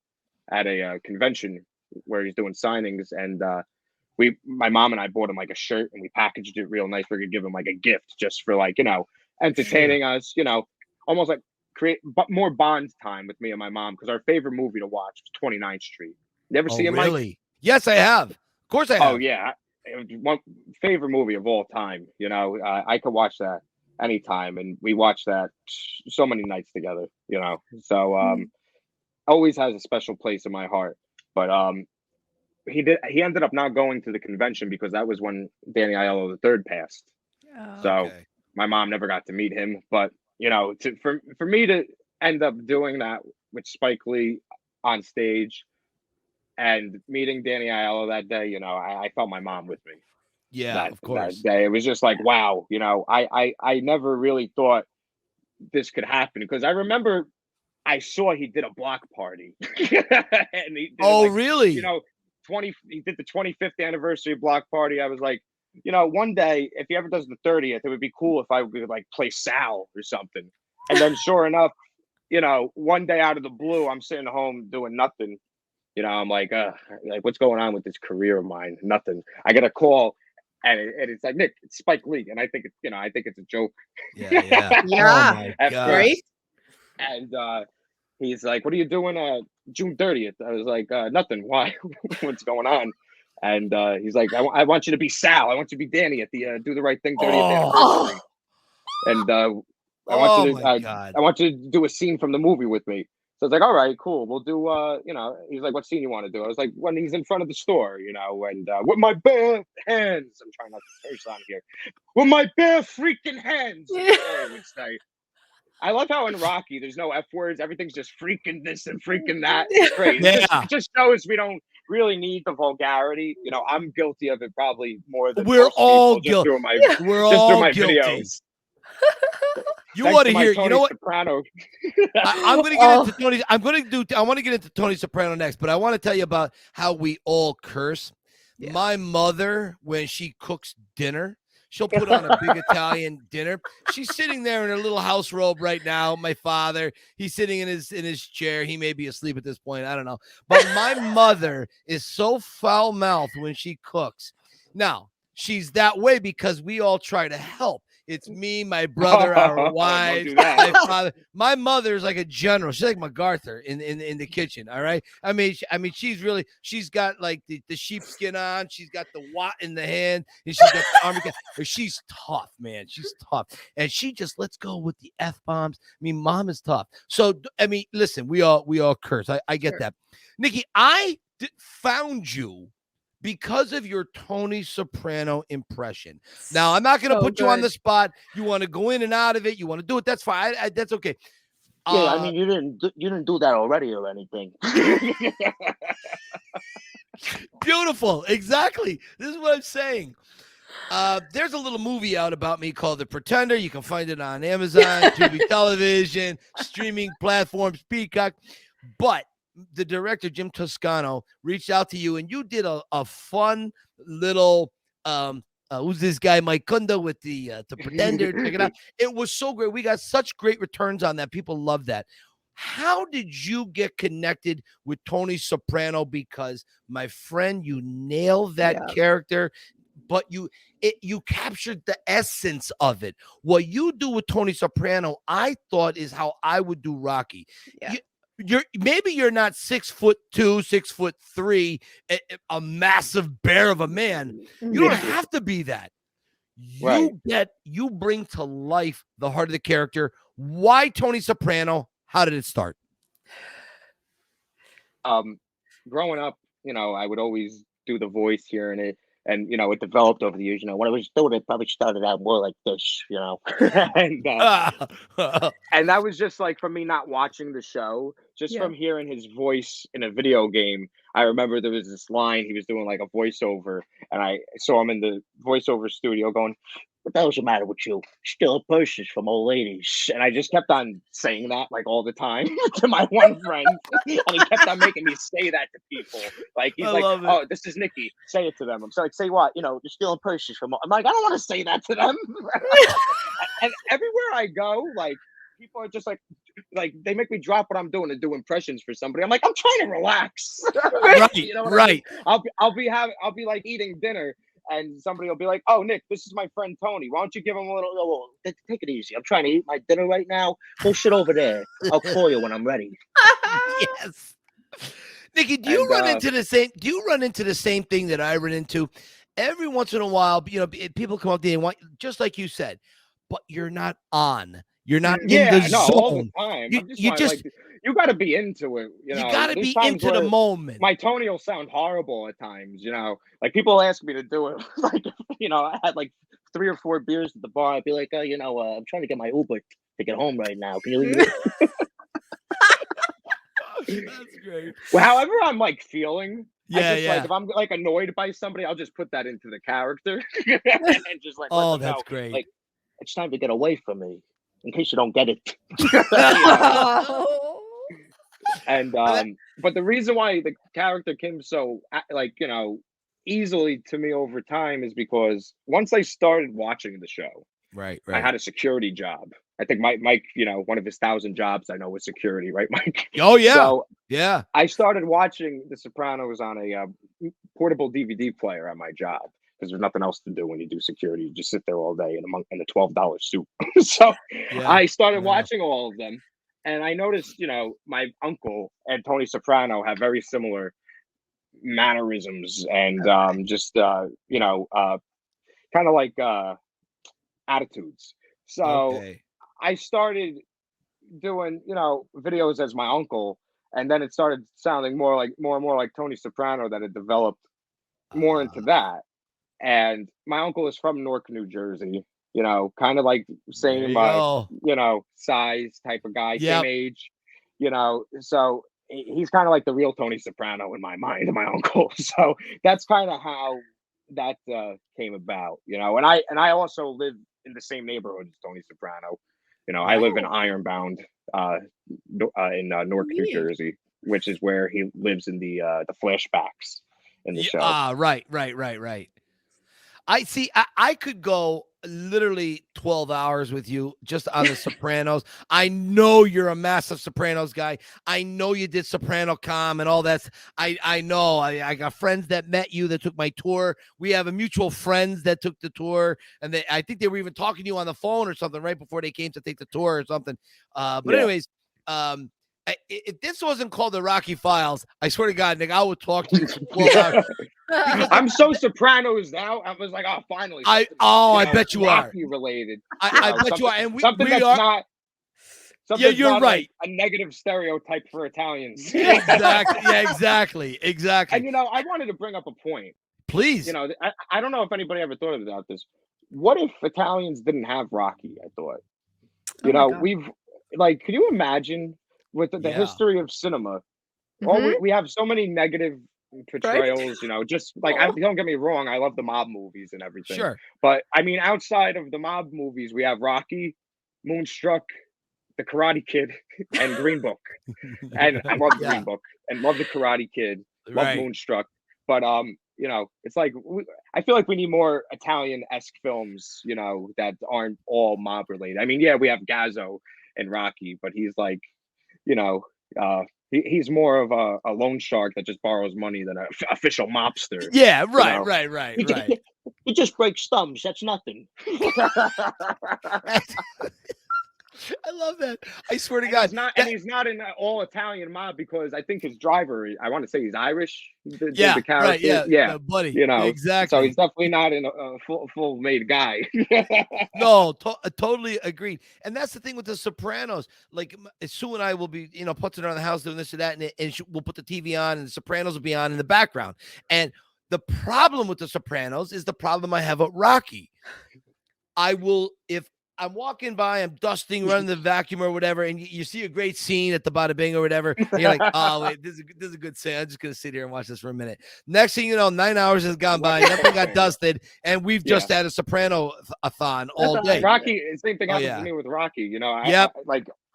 S5: at a convention where he's doing signings. And my mom and I bought him like a shirt, and we packaged it real nice. We're going to give him like a gift just for entertaining us, almost like create more bond time with me and my mom, because our favorite movie to watch was 29th Street. You ever see it, Mike?
S1: Really? Yes, I have. Of course I have.
S5: Oh, yeah. One favorite movie of all time. I could watch that anytime, and we watched that so many nights together, So always has a special place in my heart. But he ended up not going to the convention because that was when Danny Aiello III passed. So my mom never got to meet him. But, for me to end up doing that with Spike Lee on stage and meeting Danny Aiello that day, I felt my mom with me.
S1: Yeah, of course.
S5: That day, it was just like, wow, I never really thought this could happen, because I remember I saw he did a block party. And he did
S1: really?
S5: He did the 25th anniversary block party. I was like, one day, if he ever does the 30th, it would be cool if I would play Sal or something. And then sure enough, one day out of the blue, I'm sitting home doing nothing. I'm like what's going on with this career of mine? Nothing. I get a call, and it's like, Nick, it's Spike Lee, and I think it's a joke.
S1: Yeah.
S2: Yeah.
S5: Right. And he's like, "What are you doing June 30th?" I was like, "Nothing. Why? What's going on?" And he's like, I want you to be Sal. I want you to be Danny at the Do the Right Thing 30th anniversary. And I want you to do a scene from the movie with me. So it's like, all right, cool. We'll do, he's like, what scene you want to do? I was like, when he's in front of the store, and with my bare hands, I'm trying not to curse on here, with my bare freaking hands, that's all he would say. I love how in Rocky, there's no F words. Everything's just freaking this and freaking that. It's great. It just shows we don't really need the vulgarity. I'm guilty of it probably more than
S1: We're
S5: most
S1: all
S5: people
S1: guilty.
S5: We're all guilty. Videos.
S1: You want to hear? You know what?
S5: Soprano.
S1: I'm going to get into Tony. I want to get into Tony Soprano next, but I want to tell you about how we all curse. Yeah. My mother, when she cooks dinner, she'll put on a big Italian dinner. She's sitting there in her little house robe right now. My father, he's sitting in his chair. He may be asleep at this point. I don't know. But my mother is so foul-mouthed when she cooks. Now, she's that way because we all try to help. It's me, my brother, our wives, my father. My mother's like a general. She's like MacArthur in the kitchen. All right. I mean, she's got like the sheepskin on. She's got the watt in the hand, and she's got the army. She's tough, man. She's tough, and she just lets go with the F-bombs. I mean, mom is tough. So I mean, listen, we all curse. I get that. Nikki, I found you because of your Tony Soprano impression. Now, I'm not going to put you on the spot. You want to go in and out of it. You want to do it. That's fine. That's okay.
S6: Yeah, I mean, you didn't do that already or anything.
S1: Beautiful. Exactly. This is what I'm saying. There's a little movie out about me called The Pretender. You can find it on Amazon, Tubi Television, streaming platforms, Peacock. But the director, Jim Toscano, reached out to you, and you did a fun little who's this guy, Mike Kunda, with the Pretender. Check it out. It was so great. We got such great returns on that. People love that. How did you get connected with Tony Soprano? Because, my friend, you nailed that character, but you captured the essence of it. What you do with Tony Soprano, I thought, is how I would do Rocky. Yeah. You're not 6'2", 6'3", a massive bear of a man. You don't have to be that. You bring to life the heart of the character. Why Tony Soprano? How did it start?
S5: Growing up, I would always do the voice here and it. And, it developed over the years. When I was doing it, probably started out more like this, and that was just like from me not watching the show, just from hearing his voice in a video game. I remember there was this line, he was doing like a voiceover, and I saw him in the voiceover studio going, "What the hell's the matter with you? Stealing purses from old ladies." And I just kept on saying that like all the time to my one friend. And he kept on making me say that to people. Like, he's like, "Oh, this is Nikki. Say it to them." I'm like, "Say what? You're stealing purses from..." I'm like, "I don't want to say that to them." And everywhere I go, like, people are just like they make me drop what I'm doing to do impressions for somebody. I'm like, I'm trying to relax.
S1: Right.
S5: I mean? I'll be like eating dinner, and somebody will be like, "Oh, Nick, this is my friend Tony. Why don't you give him a little take it easy. I'm trying to eat my dinner right now. Go sit over there. I'll call you when I'm ready."
S1: Yes. Nikki, do you run into the same thing that I run into? Every once in a while, people come up to you and want, just like you said, but you're not on. You're not in the zone.
S5: All the time. You got to be into it. You
S1: got to be into the moment.
S5: My Tony will sound horrible at times. Like, people ask me to do it. Like, I had like 3 or 4 beers at the bar. I'd be like, I'm trying to get my Uber to get home right now. Can you leave me?
S1: That's great.
S5: Well, however I'm like feeling. Like, if I'm like annoyed by somebody, I'll just put that into the character. And just like,
S1: that's great.
S6: Like, it's time to get away from me. In case you don't get it.
S5: And but the reason why the character came so easily to me over time is because once I started watching the show,
S1: right,
S5: I had a security job. I think Mike, one of his 1,000 jobs I know was security, right, Mike?
S1: Oh yeah.
S5: So
S1: yeah,
S5: I started watching The Sopranos on a portable DVD player at my job. Because there's nothing else to do when you do security. You just sit there all day in a $12 suit. So I started watching all of them. And I noticed, my uncle and Tony Soprano have very similar mannerisms and kind of like attitudes. So I started doing, videos as my uncle, and then it started sounding more and more like Tony Soprano, that it developed more into that. And my uncle is from Newark, New Jersey, kind of like
S1: There
S5: same,
S1: you go.
S5: size type of guy,
S1: Yep.
S5: same age, so he's kind of like the real Tony Soprano in my mind, my uncle. So that's kind of how that came about, and I also live in the same neighborhood as Tony Soprano. I live in Ironbound, in Newark, New
S2: Neat.
S5: Jersey, which is where he lives in the flashbacks in the show.
S1: Right. I see. I could go literally 12 hours with you just on the Sopranos. I know you're a massive Sopranos guy. I know you did Soprano Com and all that. I know. I got friends that met you that took my tour. We have a mutual friends that took the tour, and I think they were even talking to you on the phone or something right before they came to take the tour or something. Anyways, if this wasn't called the Rocky Files, I swear to God, Nick, I would talk to you for 12 hours.
S5: I'm so Sopranos now. I was like, oh, finally.
S1: I bet you are.
S5: Rocky related.
S1: I bet you are. And
S5: something
S1: we
S5: that's
S1: are.
S5: not.
S1: Yeah, you're
S5: not
S1: right.
S5: Like a negative stereotype for Italians.
S1: Exactly. Yeah, exactly.
S5: And I wanted to bring up a point.
S1: Please.
S5: I don't know if anybody ever thought about this. What if Italians didn't have Rocky? I thought. Can you imagine with the history of cinema? We have so many negative portrayals, just like don't get me wrong, I love the mob movies and everything.
S1: Sure.
S5: But I mean, outside of the mob movies, we have Rocky, Moonstruck, The Karate Kid, and Green Book. And I love Green Book and love The Karate Kid, love Moonstruck. But it's like I feel like we need more Italian-esque films, that aren't all mob related. I mean, yeah, we have Gazzo and Rocky, but he's like, he's more of a loan shark that just borrows money than an official mobster.
S1: Yeah, right.
S6: He just breaks thumbs. That's nothing.
S1: I love that. I swear to God.
S5: He's not an all Italian mob because I think his driver, I want to say he's Irish. The character.
S1: Right, yeah, buddy. Exactly.
S5: So he's definitely not a full made guy.
S1: No, totally agreed. And that's the thing with the Sopranos. Like Sue and I will be, putzing around the house doing this or that, and we'll put the TV on, and the Sopranos will be on in the background. And the problem with the Sopranos is the problem I have with Rocky. If I'm walking by, I'm dusting, running the vacuum or whatever, and you see a great scene at the Bada Bing or whatever, and you're like, oh, wait, this is a good scene. I'm just going to sit here and watch this for a minute. Next thing you know, 9 hours has gone by, nothing got dusted, and we've just had a Soprano-a-thon all day.
S5: Rocky, same thing happened to me with Rocky. I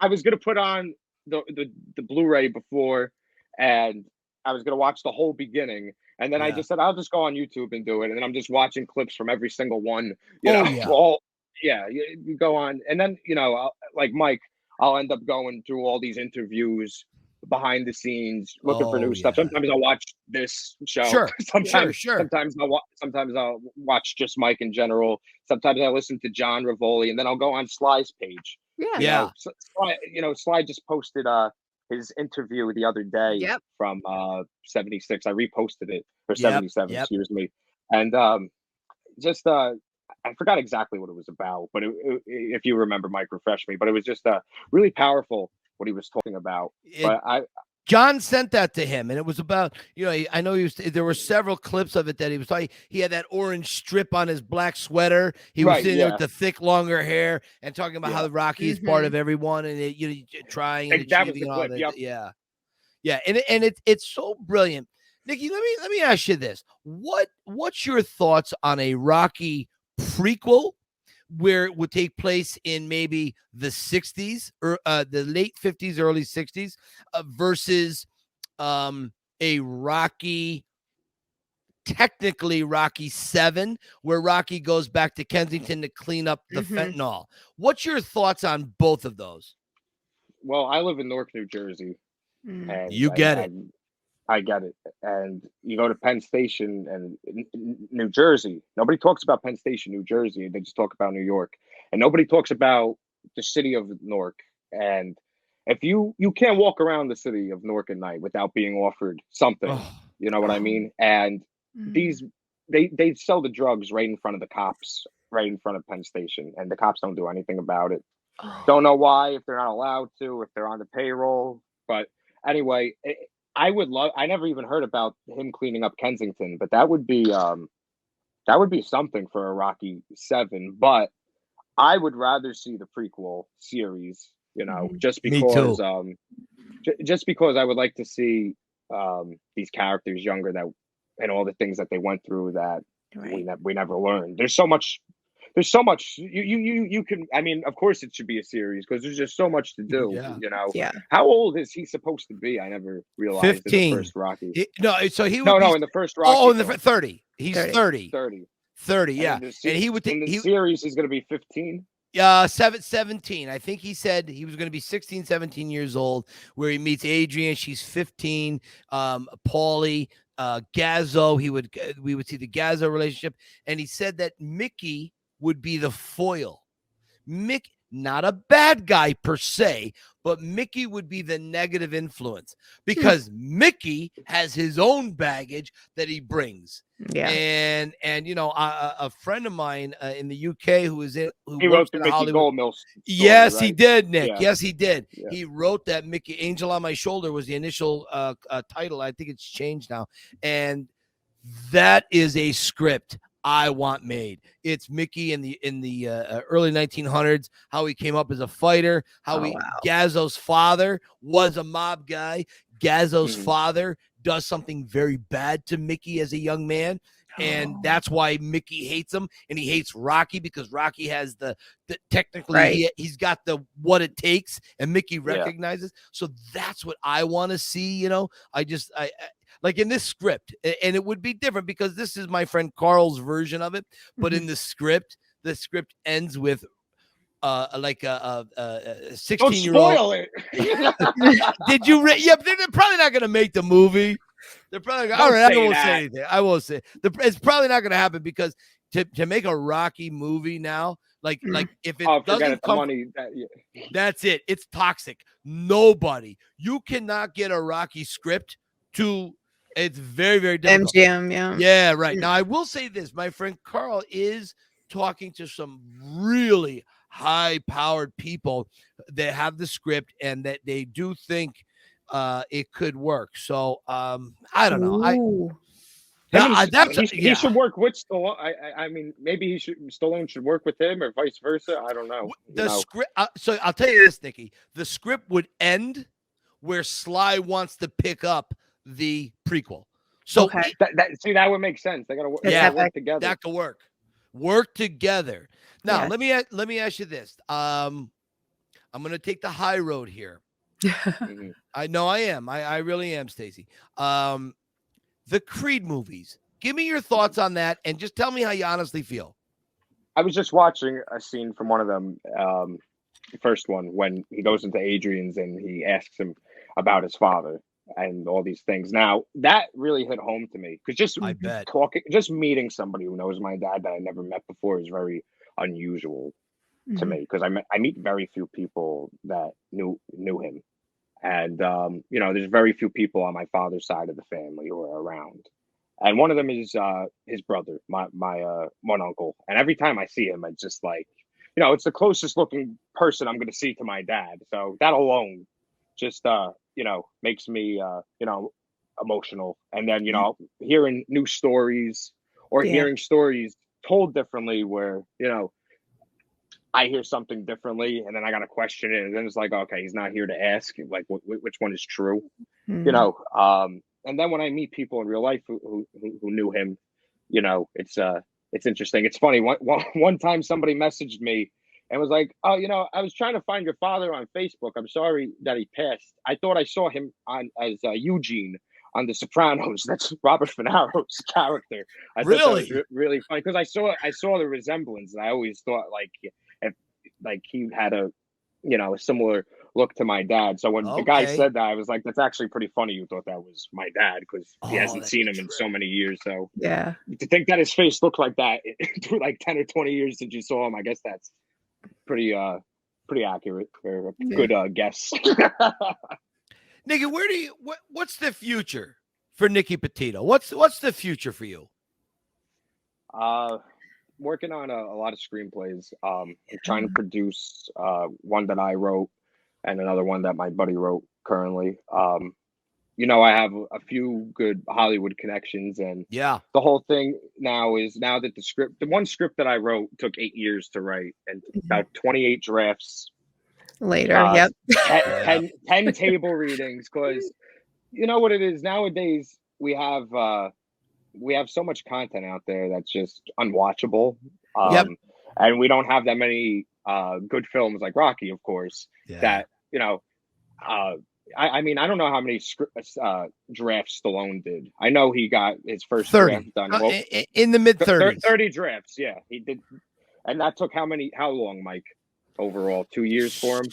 S5: was going to put on the Blu-ray before, and I was going to watch the whole beginning, and then I just said, I'll just go on YouTube and do it, and then I'm just watching clips from every single one, you go on, and then like Mike, I'll end up going through all these interviews behind the scenes, looking for new stuff. Sometimes I'll watch this show.
S1: Sure.
S5: Sometimes I'll watch just Mike in general. Sometimes I listen to John Rivoli, and then I'll go on Sly's page. Sly just posted his interview the other day from 76. I reposted it for 77. Excuse me, and I forgot exactly what it was about, but if you remember, Mike, refresh me. But it was just really powerful what he was talking about.
S1: John sent that to him, and it was about, I know there were several clips of it that he was talking. He had that orange strip on his black sweater. He was sitting there with the thick, longer hair and talking about how Rocky is part of everyone, and trying and achieving all that. Yeah, and it's so brilliant. Nikki, let me ask you this: what's your thoughts on a Rocky prequel where it would take place in maybe the 60s or the late 50s, early 60s versus a Rocky, technically Rocky 7, where Rocky goes back to Kensington to clean up the fentanyl? What's your thoughts on both of those?
S5: Well, I live in Newark, New Jersey. And
S1: you get it.
S5: I get it. And you go to Penn Station and New Jersey. Nobody talks about Penn Station, New Jersey. They just talk about New York. And nobody talks about the city of Newark. And if you can't walk around the city of Newark at night without being offered something, you know what I mean? And they sell the drugs right in front of the cops, right in front of Penn Station. And the cops don't do anything about it. Don't know why, if they're not allowed to, if they're on the payroll. But anyway, I would love. I never even heard about him cleaning up Kensington, but that would be something for a Rocky 7. But I would rather see the prequel series, just
S1: Me too.
S5: because just because I would like to see these characters younger, that and all the things that they went through that we never learned. There's so much you can. I mean, of course it should be a series because there's just so much to do.
S2: Yeah.
S5: How old is he supposed to be? I never realized
S1: 15.
S5: in the first Rocky.
S1: So he would
S5: no in the first Rocky.
S1: Oh, in the 30. He's 30.
S5: 30.
S1: Yeah.
S5: And
S1: he would
S5: in the series he's going to be 15.
S1: 17. I think he said he was going to be 16, 17 years old, where he meets Adrian. She's 15. Paulie, Gazzo. We would see the Gazzo relationship, and he said that Mickey would be the foil. Mickey, not a bad guy per se, but Mickey would be the negative influence because Mickey has his own baggage that he brings.
S2: Yeah.
S1: And a friend of mine in the UK who
S5: He wrote the Mickey Goldmill story,
S1: yes,
S5: right?
S1: he did, Nick.
S5: Yeah.
S1: Yes, he did.
S5: Yeah.
S1: He wrote that. Mickey Angel on My Shoulder was the initial title. I think it's changed now. And that is a script I want made. It's Mickey in the early 1900s, how he came up as a fighter, how Gazzo's father was a mob guy. Gazzo's father does something very bad to Mickey as a young man. And that's why Mickey hates him, and he hates Rocky because Rocky has the technically he's got the what it takes, and Mickey recognizes. So that's what I want to see. I like in this script, and it would be different because this is my friend Carl's version of it. But in the script ends with like a 16-year-old.
S5: Don't spoil it.
S1: Did you? Yeah, but they're probably not going to make the movie. They're probably all right. I won't say anything. I won't say. It's probably not going to happen because to make a Rocky movie now, like if it doesn't come, money, that's it. It's toxic. Nobody. You cannot get a Rocky script to. It's very, very difficult.
S2: MGM, yeah.
S1: Yeah, right. Now I will say this: my friend Carl is talking to some really high-powered people that have the script and that they do think it could work. So I don't know.
S5: He should work with Stallone. I mean, maybe Stallone should work with him or vice versa. I don't know.
S1: The script. So I'll tell you this, Nikki. The script would end where Sly wants to pick up the prequel. So
S5: that would make sense. They got to work together.
S1: That could work. Work together. Now let me ask you this. I'm going to take the high road here. I know I am. I really am, Stacy. The Creed movies. Give me your thoughts on that, and just tell me how you honestly feel.
S5: I was just watching a scene from one of them, the first one, when he goes into Adrian's and he asks him about his father and all these things. Now, that really hit home to me because just meeting somebody who knows my dad that I never met before is very unusual to me because I meet very few people that knew him. And, there's very few people on my father's side of the family who are around. And one of them is his brother, my one uncle. And every time I see him, it's just like, it's the closest looking person I'm going to see to my dad. So that alone just, makes me, emotional. And then, hearing new stories or hearing stories told differently where, I hear something differently and then I got to question it. And then it's like, okay, he's not here to ask like which one is true, and then when I meet people in real life who knew him, it's interesting. It's funny. One time somebody messaged me and was like, oh, I was trying to find your father on Facebook. I'm sorry that he passed. I thought I saw him as Eugene on The Sopranos. That's Robert Finaro's character. I thought that was really funny because I saw the resemblance, and I always thought like he had a similar look to my dad. So when the guy said that, I was like, that's actually pretty funny. You thought that was my dad because he hasn't seen him in so many years. So
S2: yeah,
S5: to think that his face looked like that through like 10 or 20 years since you saw him, I guess that's pretty accurate or a good guess.
S1: Nikki, what's the future for Nikki Petito? What's the future for you?
S5: working on a lot of screenplays. I'm trying to produce one that I wrote and another one that my buddy wrote currently. I have a few good Hollywood connections, and
S1: Yeah.
S5: the whole thing now that the one script that I wrote took 8 years to write, and about 28 drafts
S2: later. Yep.
S5: 10 table readings, because you know what it is nowadays. We have so much content out there that's just unwatchable.
S1: Yep.
S5: And we don't have that many good films like Rocky, of course, that, I mean, I don't know how many drafts Stallone did. I know he got his first
S1: 30
S5: draft done.
S1: in the mid 30s.
S5: 30 drafts, yeah, he did. And that took how long, Mike? Overall, 2 years for him.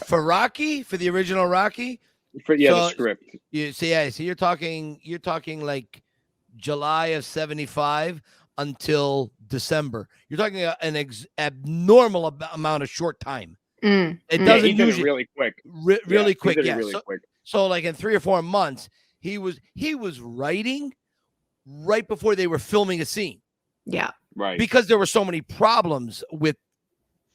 S1: For Rocky, for the original Rocky.
S5: The script.
S1: So you're talking like July of 75 until December. You're talking an abnormal amount of short time. It doesn't
S5: he did
S1: usually
S5: it really quick.
S1: Really quick.
S5: He did it really quick.
S1: So like in 3 or 4 months, he was writing right before they were filming a scene.
S2: Yeah.
S5: Right.
S1: Because there were so many problems with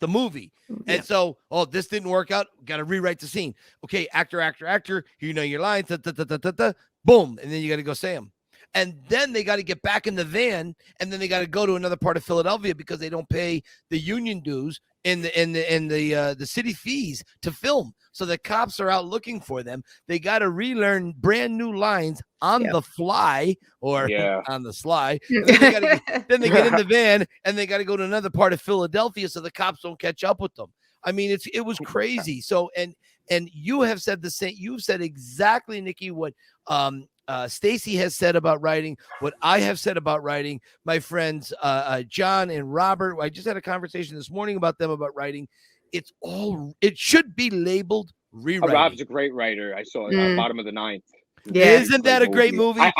S1: the movie. And so, this didn't work out. Got to rewrite the scene. Okay, actor. You know your lines. Boom. And then you got to go say them. And then they got to get back in the van, and then they got to go to another part of Philadelphia because they don't pay the union dues in the city fees to film. So the cops are out looking for them. They got to relearn brand new lines on the fly or on the sly. Then they get in the van, and they got to go to another part of Philadelphia so the cops don't catch up with them. I mean, it was crazy. So and you have said the same. You've said exactly, Nikki, what Stacy has said about writing, what I have said about writing. My friends John and Robert, I just had a conversation this morning about them about writing. It should be labeled rewriting.
S5: Rob's a great writer. I saw Bottom of the Ninth.
S1: Yeah, isn't that a great movie?
S5: I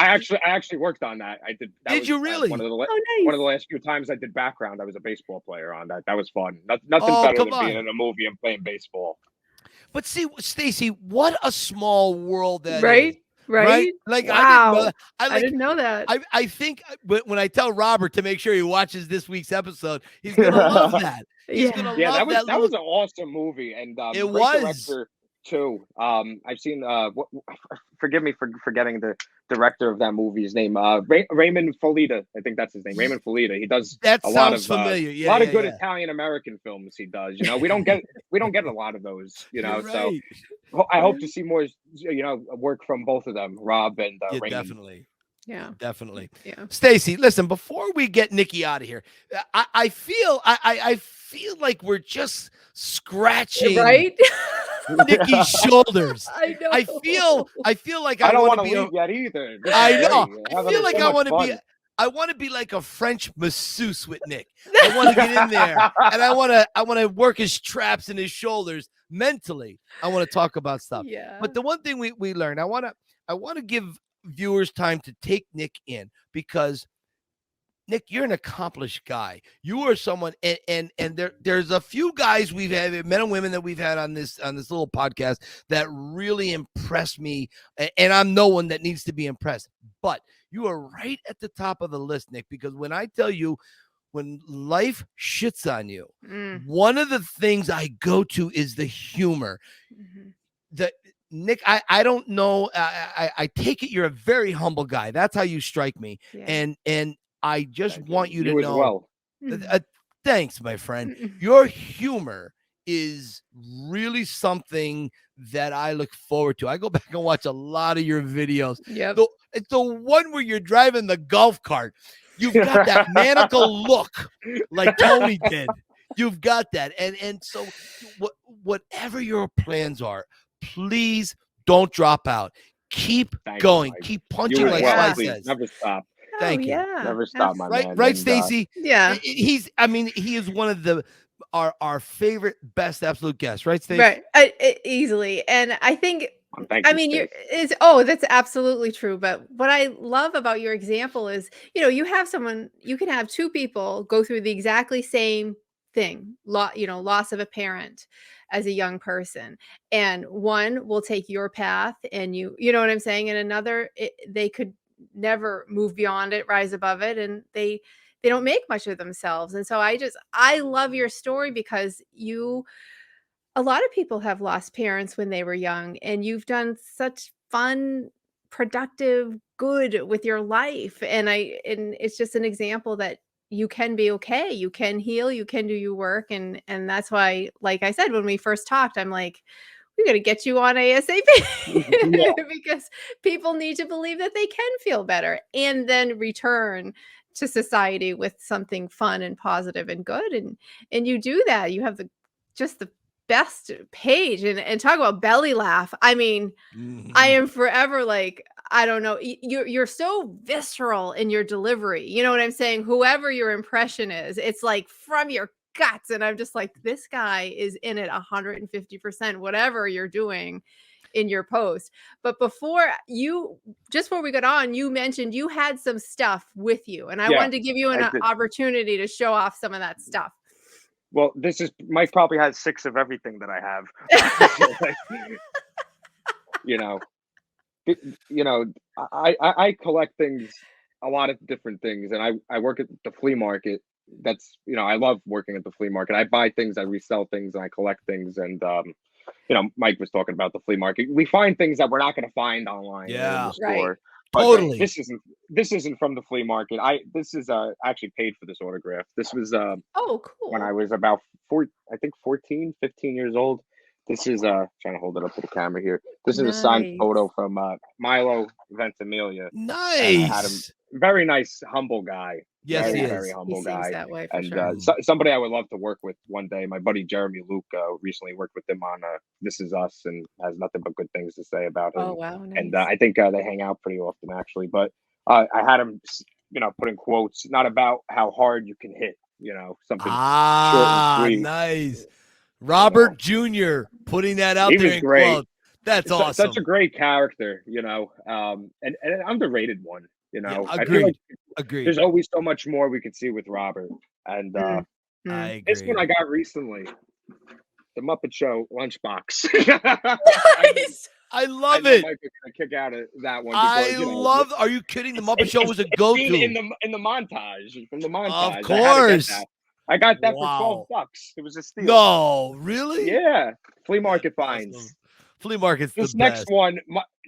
S5: actually worked on that. I did.
S1: Did you really?
S5: One of the
S2: nice.
S5: one of the last few times I did background, I was a baseball player on that. That was fun. Nothing better than being in a movie and playing baseball.
S1: But see, Stacy, what a small world that
S2: is.
S1: Right? Like,
S2: wow. I didn't know that.
S1: I think when I tell Robert to make sure he watches this week's episode, he's going to love that. He's going to love that.
S5: That was an awesome movie. And
S1: it was.
S5: Director too. I've seen, forgive me for forgetting the director of that movie's name, Raymond Folita. I think that's his name, Raymond Folita. He does a lot of
S1: familiar.
S5: A lot of good Italian American films. He does. We don't get a lot of those.
S1: Right.
S5: So I hope to see more. Work from both of them, Rob and Raymond.
S1: Definitely.
S2: Yeah,
S1: definitely.
S2: Yeah.
S1: Stacy, listen, before we get Nikki out of here, I feel like we're just scratching Nikki's shoulders.
S2: I know.
S1: I feel like
S5: I don't
S1: want to
S5: be
S1: leave
S5: yet either.
S1: I know. I feel like
S5: I
S1: want to be like a French masseuse with Nick. I want to get in there and I want to work his traps and his shoulders mentally. I want to talk about stuff.
S2: Yeah.
S1: But the one thing we learned, I want to give viewers time to take Nick in, because Nick, you're an accomplished guy. You are someone, and there's a few guys we've had, men and women that we've had on this little podcast that really impressed me, and I'm no one that needs to be impressed. But you are right at the top of the list, Nick, because when I tell you, when life shits on you, one of the things I go to is the humor. Nick, I don't know. I take it you're a very humble guy. That's how you strike me. Yeah. And I just want you to know. Well. Thanks, my friend. Your humor is really something that I look forward to. I go back and watch a lot of your videos.
S2: Yep.
S1: It's the one where you're driving the golf cart. You've got that maniacal look like Tony did. You've got that. And so whatever your plans are, please don't drop out. Keep going. Keep punching like Sly says.
S5: Never stop.
S1: Thank you.
S2: Yeah.
S5: Never stop, my man.
S1: Right, Stacy?
S2: Yeah.
S1: He is one of our favorite, best absolute guests, right, Stacy?
S2: Right. Easily. And I think, that's absolutely true. But what I love about your example is, you can have two people go through the exactly same thing, loss of a parent as a young person, and one will take your path and you know what I'm saying, and another they could never move beyond it, rise above it, and they they don't make much of themselves. And so I love your story because a lot of people have lost parents when they were young, and you've done such fun, productive good with your life. And it's just an example that you can be okay. You can heal, you can do your work. And that's why, like I said, when we first talked, I'm like, we got to get you on ASAP because people need to believe that they can feel better and then return to society with something fun and positive and good. And you do that. You have just the best page, and talk about belly laugh. I mean, I am forever like, I don't know. You're so visceral in your delivery. You know what I'm saying? Whoever your impression is, it's like from your guts. And I'm just like, this guy is in it 150%, whatever you're doing in your post. But before we got on, you mentioned you had some stuff with you, and I wanted to give you an opportunity to show off some of that stuff.
S5: Well, Mike probably has 6 of everything that I have. I collect things, a lot of different things, and I work at the flea market. That's, I love working at the flea market. I buy things, I resell things, and I collect things. And Mike was talking about the flea market. We find things that we're not going to find online in the store.
S2: Right.
S1: Totally.
S5: This isn't from the flea market. This is actually paid for this autograph. This was
S2: cool.
S5: When I was about 14, 15 years old. This is trying to hold it up to the camera here. This is a signed photo from Milo Ventimiglia.
S1: Nice.
S5: I had him, very nice, humble guy.
S1: Yes, he is.
S5: Very humble guy.
S2: That way for
S5: and
S2: sure.
S5: Somebody I would love to work with one day. My buddy Jeremy Luke recently worked with him on This Is Us, and has nothing but good things to say about him.
S2: Oh wow! Nice.
S5: And I think they hang out pretty often, actually. But I had him, put in quotes, not about how hard you can hit, something short and sweet.
S1: Nice. Robert Jr. putting that out there in quotes. That's awesome.
S5: Such a great character, and an underrated one.
S1: Agreed. Agreed.
S5: There's always so much more we could see with Robert. And
S1: I agree.
S5: This one I got recently, the Muppet Show lunchbox.
S2: Nice.
S1: I love it.
S5: Mike is gonna kick out of that one. Because,
S1: Are you kidding? The Muppet Show was a go-to
S5: in the montage. From the montage,
S1: of course.
S5: I got that for $12. It was a steal.
S1: No, really?
S5: Yeah, flea market finds.
S1: Awesome. Flea market's
S5: this
S1: the
S5: next
S1: best.
S5: one.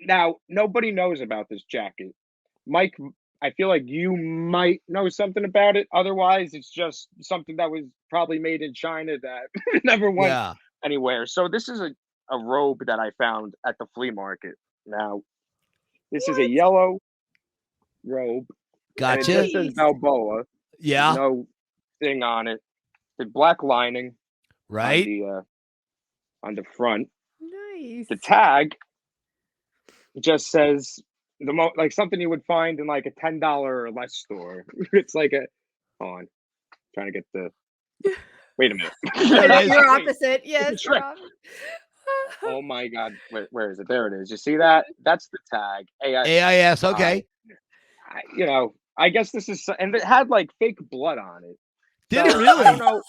S5: Now nobody knows about this jacket, Mike. I feel like you might know something about it. Otherwise, it's just something that was probably made in China that never went anywhere. So this is a robe that I found at the flea market. Now, this is a yellow robe.
S1: Gotcha.
S5: It says Balboa.
S1: Yeah.
S5: No thing on it. The black lining.
S1: Right.
S5: On the front.
S2: Nice.
S5: The tag just says like something you would find in like a $10 or less store. It's like hold on, trying to get the. Wait a minit.
S2: You're opposite. Yes.
S5: Oh my God! Where is it? There it is. You see that? That's the tag.
S1: AIS. Okay.
S5: I guess this is, and it had like fake blood on it.
S1: Did it really?
S5: I don't know.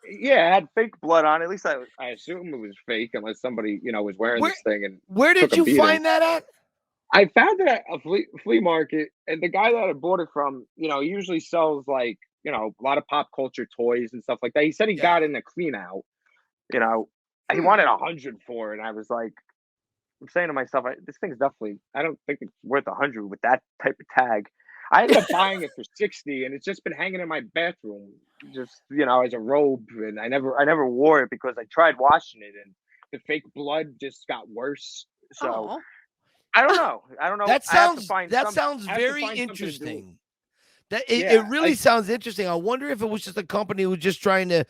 S5: Yeah, it had fake blood on it. At least I assume it was fake, unless somebody was wearing this thing. And
S1: where did you find that at?
S5: I found it at a flea market, and the guy that I bought it from, he usually sells like a lot of pop culture toys and stuff like that. He said he got in a clean out. He wanted 100 for it, and I was like, I'm saying to myself, this thing's definitely. I don't think it's worth 100 with that type of tag. I ended up buying it for 60, and it's just been hanging in my bathroom, just as a robe, and I never wore it because I tried washing it, and the fake blood just got worse. So I don't know.
S1: That sounds very interesting. It really sounds interesting. I wonder if it was just a company who was just trying to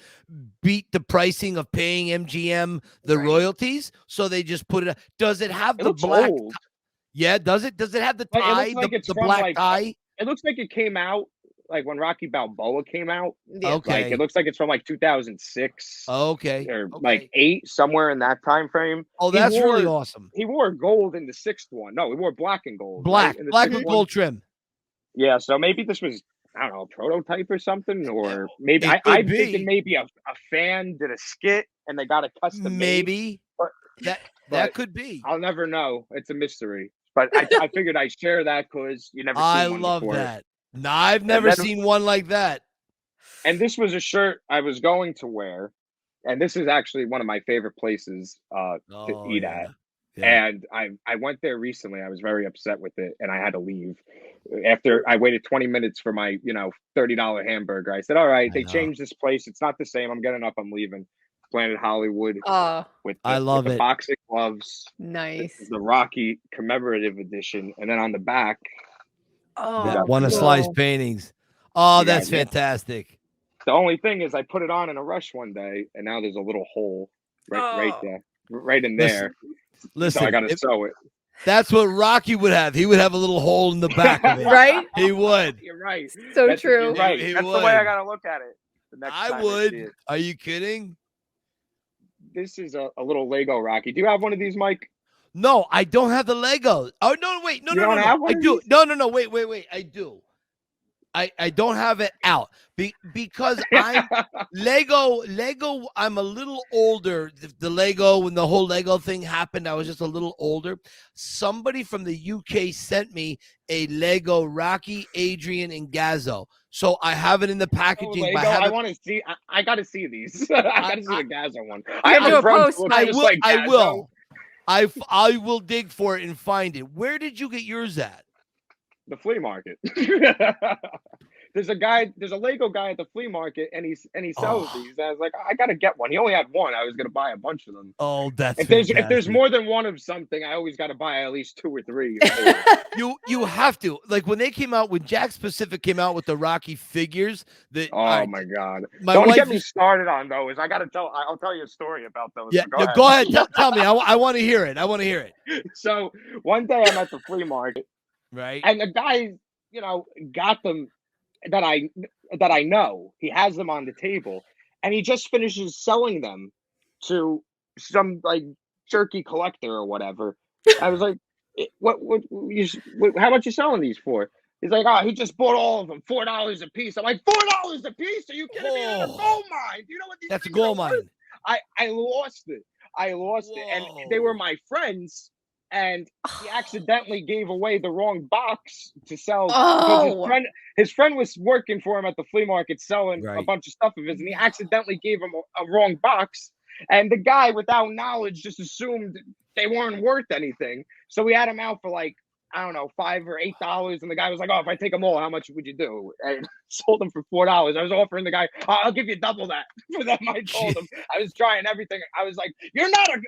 S1: beat the pricing of paying MGM the royalties, so they just put it. Does it have the black? Yeah, does it? Does it have the tie? The black tie?
S5: It looks like it came out like when Rocky Balboa came out.
S1: Okay,
S5: like, it looks like it's from like 2006.
S1: Okay,
S5: or like 8, somewhere in that time frame.
S1: Oh, that's really awesome.
S5: He wore gold in the 6th one. No, he wore black and gold.
S1: Black with gold trim.
S5: Yeah, so maybe this was, I don't know, a prototype or something, or maybe I'm thinking maybe a fan did a skit and they got a custom.
S1: Maybe that could be.
S5: I'll never know. It's a mystery. But I figured I'd share that because you never.
S1: I love that. No, I've never seen one like that.
S5: And this was a shirt I was going to wear, and this is actually one of my favorite places to eat at.
S1: Yeah.
S5: And I went there recently. I was very upset with it, and I had to leave. After I waited 20 minutes for my, $30 hamburger, I said, "All right, they changed this place. It's not the same. I'm getting up. I'm leaving." Planet Hollywood
S2: Oh,
S5: with
S1: I love
S5: the
S1: it.
S5: boxing gloves,
S2: nice.
S5: the Rocky commemorative edition, and then on the back,
S2: Oh,
S1: That one of
S2: cool.
S1: Sly's paintings. Oh,
S5: Yeah,
S1: that's
S5: yeah.
S1: fantastic.
S5: The only thing is, I put it on in a rush one day, and now there's a little hole right there, right in there.
S1: Listen,
S5: So I got to sew it.
S1: That's what Rocky would have. He would have a little hole in the back of it.
S2: Right?
S1: He would.
S5: You're right.
S2: So true.
S5: You're right.
S1: He
S5: That's the
S1: would.
S5: way I got to look at it. The next
S1: I
S5: time
S1: would.
S5: see it.
S1: Are you kidding?
S5: This is a little Lego Rocky. Do you have one of these, Mike?
S1: No, I don't have the Legos. Oh, no, wait. No,
S5: You
S1: no,
S5: don't
S1: no,
S5: have
S1: no.
S5: one
S1: I
S5: of
S1: do.
S5: these?
S1: No. Wait. I do. I don't have it out because I'm Lego. I'm a little older. The Lego, when the whole Lego thing happened, I was just a little older. Somebody from the UK sent me a Lego Rocky, Adrian, and Gazzo. So I have it in the packaging.
S5: Lego,
S1: but
S5: I want to see. I got to see these. I got to see the Gazzo one. I
S2: do
S5: have
S2: a
S5: a friend
S2: post,
S5: who looks
S2: Mike.
S5: just like
S1: I
S5: Gazzo.
S1: will. I will dig for it and find it. Where did you get yours at?
S5: The flea market. There's a Lego guy at the flea market, and he sells these. And I was like, I gotta get one. He only had one. I was gonna buy a bunch of them.
S1: Oh, that's
S5: if there's more than one of something, I always gotta buy at least 2 or 3.
S1: You have to, like, when Jack Pacific came out with the Rocky figures.
S5: Oh my God!
S1: My
S5: Don't
S1: wife
S5: get me started on those. I'll tell you a story about those.
S1: Yeah,
S5: so
S1: go ahead. Tell me. I want to hear it.
S5: So one day I'm at the flea market,
S1: right?
S5: And the guy, got them that I know. He has them on the table, and he just finishes selling them to some like jerky collector or whatever. I was like, how much you selling these for? He's like, oh, he just bought all of them, $4 a piece. I'm like, $4 a piece? Are you kidding me? That's a gold mine. Do you know what these
S1: That's a
S5: things are
S1: gold
S5: worth?
S1: mine.
S5: I lost it. And they were my friends. And he accidentally gave away the wrong box to sell because his friend was working for him at the flea market selling a bunch of stuff of his, and he accidentally gave him a wrong box. And the guy, without knowledge, just assumed they weren't worth anything. So we had them out for like, I don't know, $5 or $8. And the guy was like, oh, if I take them all, how much would you do? And sold them for $4. I was offering the guy, I'll give you double that for them. I told him I was trying everything. I was like, you're not a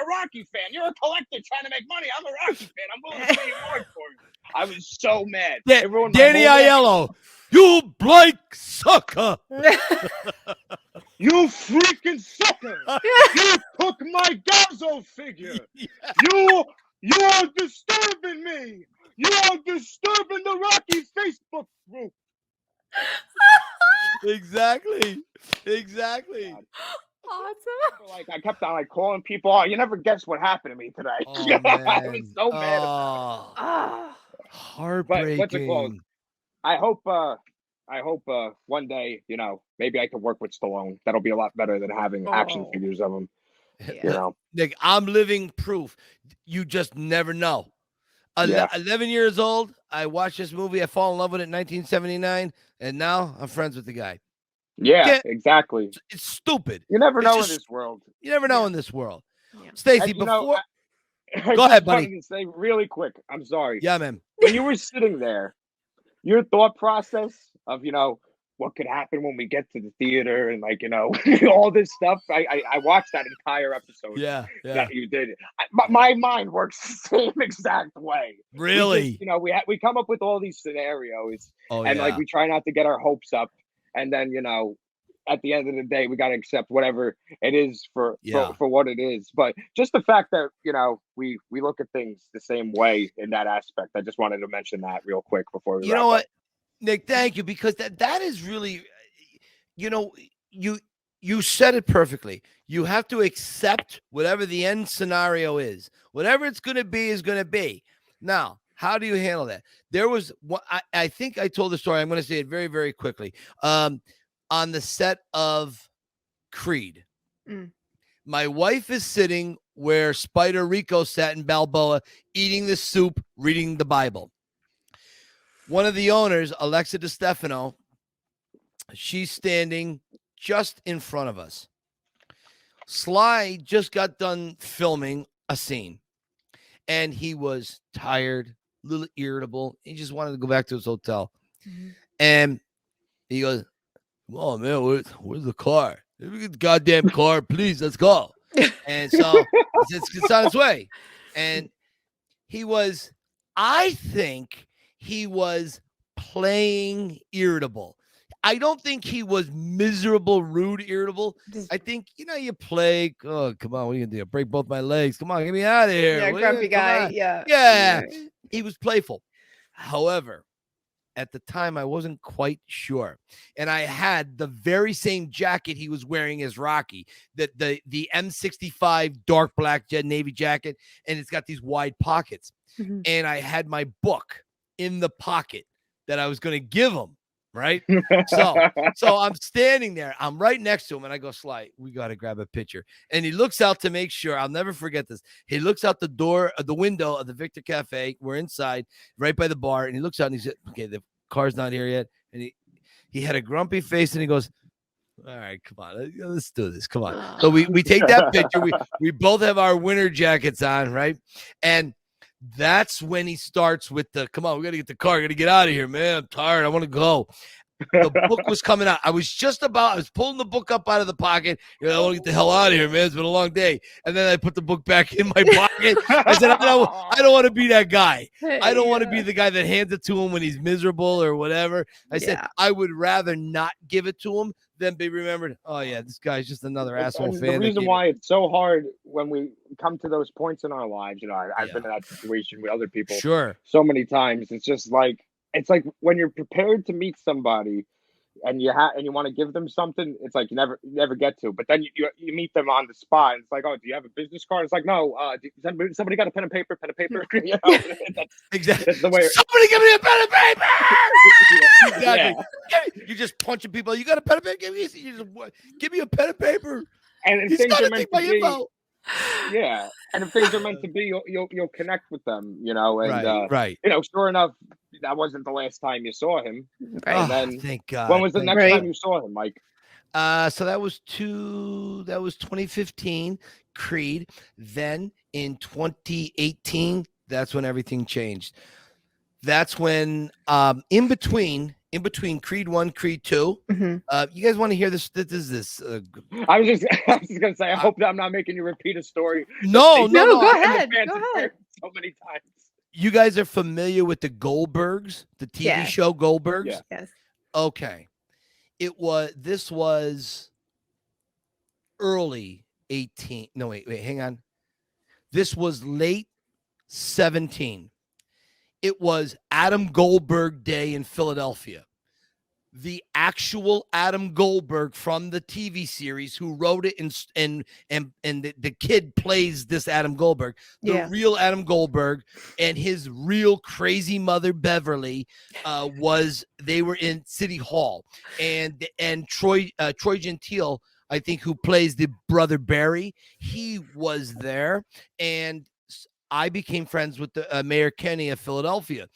S5: Rocky fan. You're a collector trying to make money. I'm a Rocky fan. I'm willing to pay you more for it. I was so mad.
S1: Danny Aiello, you Blake sucker.
S5: You freaking sucker. You took my Gazzo figure. Yeah. You are disturbing me. You are disturbing the Rocky Facebook group.
S1: Exactly.
S2: Awesome.
S5: Like I kept on calling people. Oh, you never guess what happened to me today.
S1: Oh,
S5: I was so mad about
S2: Oh.
S1: Heartbreaking.
S5: But what's it called? I hope one day, maybe I could work with Stallone. That'll be a lot better than having action figures of him.
S2: Yeah.
S1: Nick, I'm living proof. You just never know. 11 years old, I watched this movie. I fall in love with it in 1979, and now I'm friends with the guy.
S5: Yeah, exactly.
S1: It's stupid.
S5: You never know in this world.
S1: You never know in this world.
S2: Yeah.
S1: Stacy, before... Go ahead, buddy.
S5: Say really quick. I'm sorry.
S1: Yeah, man.
S5: When you were sitting there, your thought process of, what could happen when we get to the theater and all this stuff. I watched that entire episode.
S1: Yeah.
S5: That you did. My mind works the same exact way.
S1: Really?
S5: We come up with all these scenarios, and we try not to get our hopes up, and then at the end of the day, we got to accept whatever it is for what it is. But just the fact that we look at things the same way in that aspect. I just wanted to mention that real quick before we.
S1: You know what? Nick, thank you, because that is really, you said it perfectly. You have to accept whatever the end scenario is. Whatever it's going to be is going to be. Now, how do you handle that? There was what I think I told the story. I'm going to say it very, very quickly. On the set of Creed, my wife is sitting where Spider Rico sat in Balboa, eating the soup, reading the Bible. one of the owners, Alexa DiStefano, she's standing just in front of us. Sly just got done filming a scene, and he was tired, a little irritable. He just wanted to go back to his hotel. And he goes, "Come on, man, where's the car? Let me get the goddamn car, please. Let's go." And so it's on its way. And I think he was playing irritable. I don't think he was miserable, rude, irritable. I think, you play. Oh, come on. What are you going to do? Break both my legs. Come on, get me out of here.
S2: Yeah, grumpy guy.
S1: Yeah.
S2: Yeah.
S1: He was playful. However, at the time, I wasn't quite sure. And I had the very same jacket he was wearing as Rocky, the M65 dark black Navy jacket, and it's got these wide pockets. And I had my book in the pocket that I was going to give him. Right. So I'm standing there. I'm right next to him. And I go, "Sly, we got to grab a picture." And he looks out to make sure. I'll never forget this. He looks out the window of the Victor Cafe. We're inside right by the bar. And he looks out and he said, "Okay, the car's not here yet." And he had a grumpy face and he goes, "All right, come on. Let's do this. Come on." So we take that picture. We both have our winter jackets on. Right. And that's when he starts with "Come on, we got to get the car. I got to get out of here, man. I'm tired. I want to go." The book was coming out. I was pulling the book up out of the pocket. I want to get the hell out of here, man. It's been a long day. And then I put the book back in my pocket. I said, I don't want to be that guy. I don't want to be the guy that hands it to him when he's miserable or whatever. I said, I would rather not give it to him than be remembered. Oh, yeah, this guy's just another asshole fan.
S5: The reason why it's so hard when we come to those points in our lives, I've been in that situation with other people so many times. It's just like, it's like when you're prepared to meet somebody and you want to give them something, it's like you never get to. But then you meet them on the spot, and it's like, "Oh, do you have a business card?" It's like, "No, somebody got a pen and paper?"
S1: Exactly.
S5: That's the way.
S1: Somebody give me a pen and paper. Exactly.
S5: Yeah.
S1: You're just punching people. You got a pen and paper? Give me a pen and paper.
S5: And if things are meant to be, yeah. And if things are meant to be, you'll connect with them, And
S1: right.
S5: Sure enough, that wasn't the last time you saw him.
S2: Right.
S5: And then,
S1: thank God.
S5: When was the next time you saw him, Mike?
S1: So that was 2015, Creed. Then in 2018, that's when everything changed. That's when in between Creed 1, Creed 2. You guys want to hear this?
S5: I was just gonna say, I hope that I'm not making you repeat a story.
S1: No,
S2: go ahead. Go ahead.
S5: So many times.
S1: You guys are familiar with the Goldbergs, the TV show Goldbergs?
S5: Yeah.
S2: Yes.
S1: Okay. This was early 18. No, wait, hang on. This was late 17. It was Adam Goldberg Day in Philadelphia. The actual Adam Goldberg from the TV series who wrote it and the kid plays this Adam Goldberg, the real Adam Goldberg, and his real crazy mother Beverly they were in City Hall, and Troy Gentile, I think, who plays the brother Barry, he was there, and I became friends with the Mayor Kenny of Philadelphia.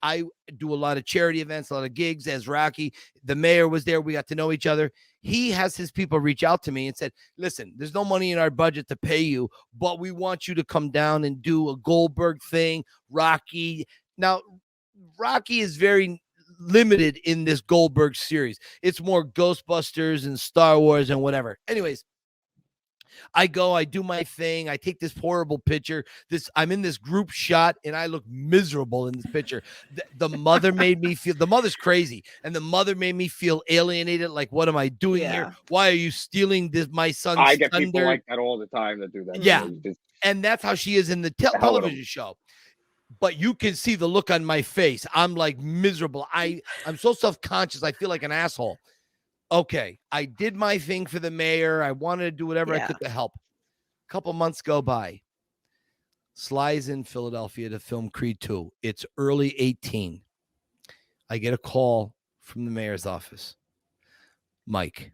S1: I do a lot of charity events, a lot of gigs as Rocky. The mayor was there. We got to know each other. He has his people reach out to me and said, "Listen, there's no money in our budget to pay you, but we want you to come down and do a Goldberg thing, Rocky." Now, Rocky is very limited in this Goldberg series. It's more Ghostbusters and Star Wars and whatever. Anyways, I go, I do my thing. I take this horrible picture. I'm in this group shot and I look miserable in this picture. The mother made me feel, the mother's crazy. And the mother made me feel alienated. Like, what am I doing here? Why are you stealing my son's
S5: I get
S1: thunder?
S5: people like that all the time that do that.
S1: Yeah. And that's how she is in the television show. But you can see the look on my face. I'm like miserable. I'm so self-conscious. I feel like an asshole. Okay, I did my thing for the mayor. I wanted to do whatever I could to help. A couple months go by. Sly's in Philadelphia to film Creed 2. It's early 18. I get a call from the mayor's office. "Mike,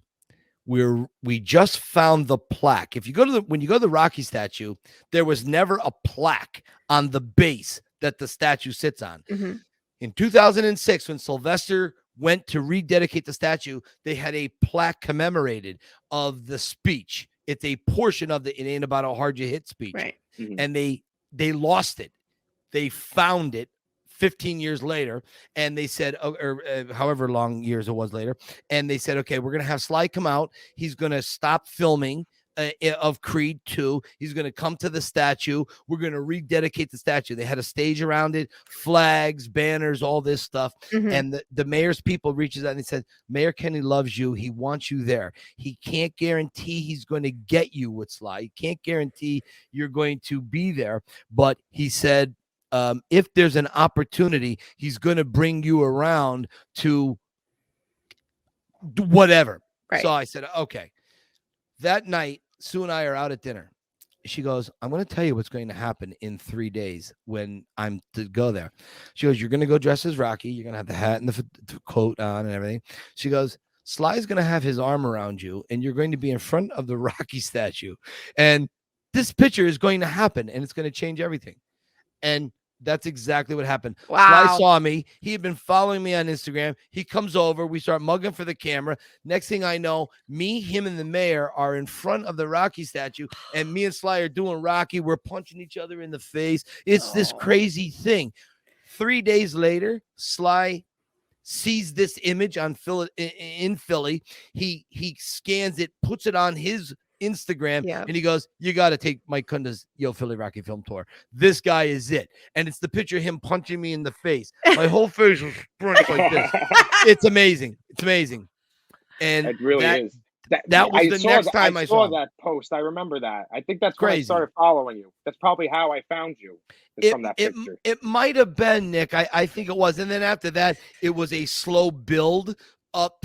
S1: we just found the plaque. If you go to when you go to the Rocky statue, there was never a plaque on the base that the statue sits on. In 2006, when Sylvester went to rededicate the statue, they had a plaque commemorated of the speech. It's a portion of the "It Ain't About How Hard You Hit" speech.
S2: Right.
S1: And they lost it. They found it 15 years later, and they said, or however long years it was later, and they said, okay, we're going to have Sly come out. He's going to stop filming of Creed 2. He's going to come to the statue. We're going to rededicate the statue. They had a stage around it, flags, banners, all this stuff. And the mayor's people reaches out and he said, Mayor Kenny loves you. He wants you there. He can't guarantee he's going to get you with Sly. He can't guarantee you're going to be there. But he said, if there's an opportunity, he's going to bring you around to do whatever.
S2: Right.
S1: So I said, okay. That night, Sue and I are out at dinner. She goes, I'm going to tell you what's going to happen in 3 days when I'm to go there. She goes, you're going to go dress as Rocky. You're going to have the hat and the coat on and everything. She goes, Sly's going to have his arm around you, and you're going to be in front of the Rocky statue. And this picture is going to happen, and it's going to change everything. And that's exactly what happened.
S2: Wow.
S1: Sly saw me. He had been following me on Instagram. He comes over. We start mugging for the camera. Next thing I know, me, him, and the mayor are in front of the Rocky statue, and me and Sly are doing Rocky. We're punching each other in the face. It's this crazy thing. 3 days later, Sly sees this image in Philly. He scans it, puts it on his Instagram, and he goes, you got to take Mike Kunda's Yo Philly Rocky Film Tour. This guy is it. And it's the picture of him punching me in the face. My whole face was sprung like this. It's amazing. It's amazing. And
S5: it really is.
S1: That was the next time I saw
S5: that post. I remember that. I think that's when
S1: crazy.
S5: I started following you. That's probably how I found you. From that picture.
S1: It might have been, Nick. I think it was. And then after that, it was a slow build up,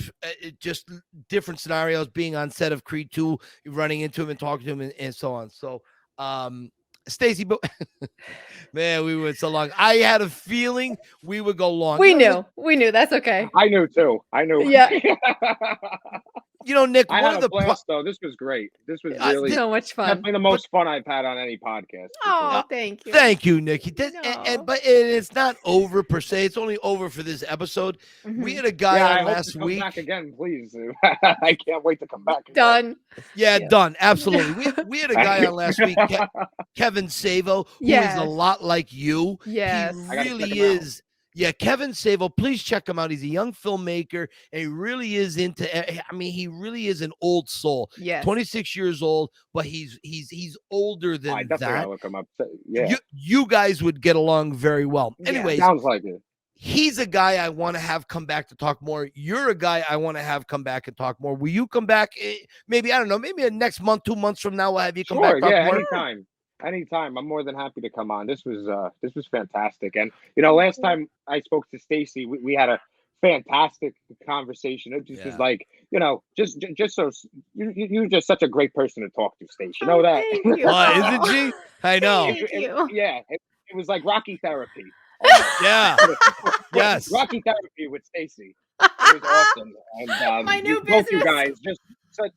S1: just different scenarios, being on set of Creed 2, running into him and talking to him and so on. So Stacy, but man, we went so long. I had a feeling we would go long.
S2: We knew. That's okay.
S5: I knew too.
S2: Yeah.
S1: Nick,
S5: I had a blast though. This was great. This was really
S2: so much fun.
S5: Definitely the most fun I've had on any podcast.
S2: Oh, thank you.
S1: Thank you, Nikki. But it's not over per se. It's only over for this episode. We had a guy on last week.
S5: Back again, please. I can't wait to come back. Again.
S2: Done.
S1: Yeah, done. Absolutely. We had a guy on last week, Kevin Savo, who is a lot like you.
S2: Yes.
S1: He really is. Yeah, Kevin Savo, please check him out. He's a young filmmaker, and he really is he really is an old soul.
S2: Yeah,
S1: 26 years old, but he's older than
S5: I definitely
S1: that.
S5: Gotta look him up. Yeah,
S1: you guys would get along very well. Anyways,
S5: sounds like it.
S1: He's a guy I want to have come back to talk more. You're a guy I want to have come back and talk more. Will you come back? Maybe, I don't know, maybe next month, 2 months from now, we'll have you come back.
S5: Yeah, anytime. I'm more than happy to come on. This was fantastic. And last time I spoke to Stacy, we had a fantastic conversation. It just was like, just so you're just such a great person to talk to, Stacy. You know that?
S2: Thank you.
S1: Isn't she? I know.
S5: It was like Rocky therapy.
S1: Yeah. Yes.
S5: Rocky therapy with Stacy. It was awesome. And
S2: my new
S5: both you
S2: business.
S5: guys just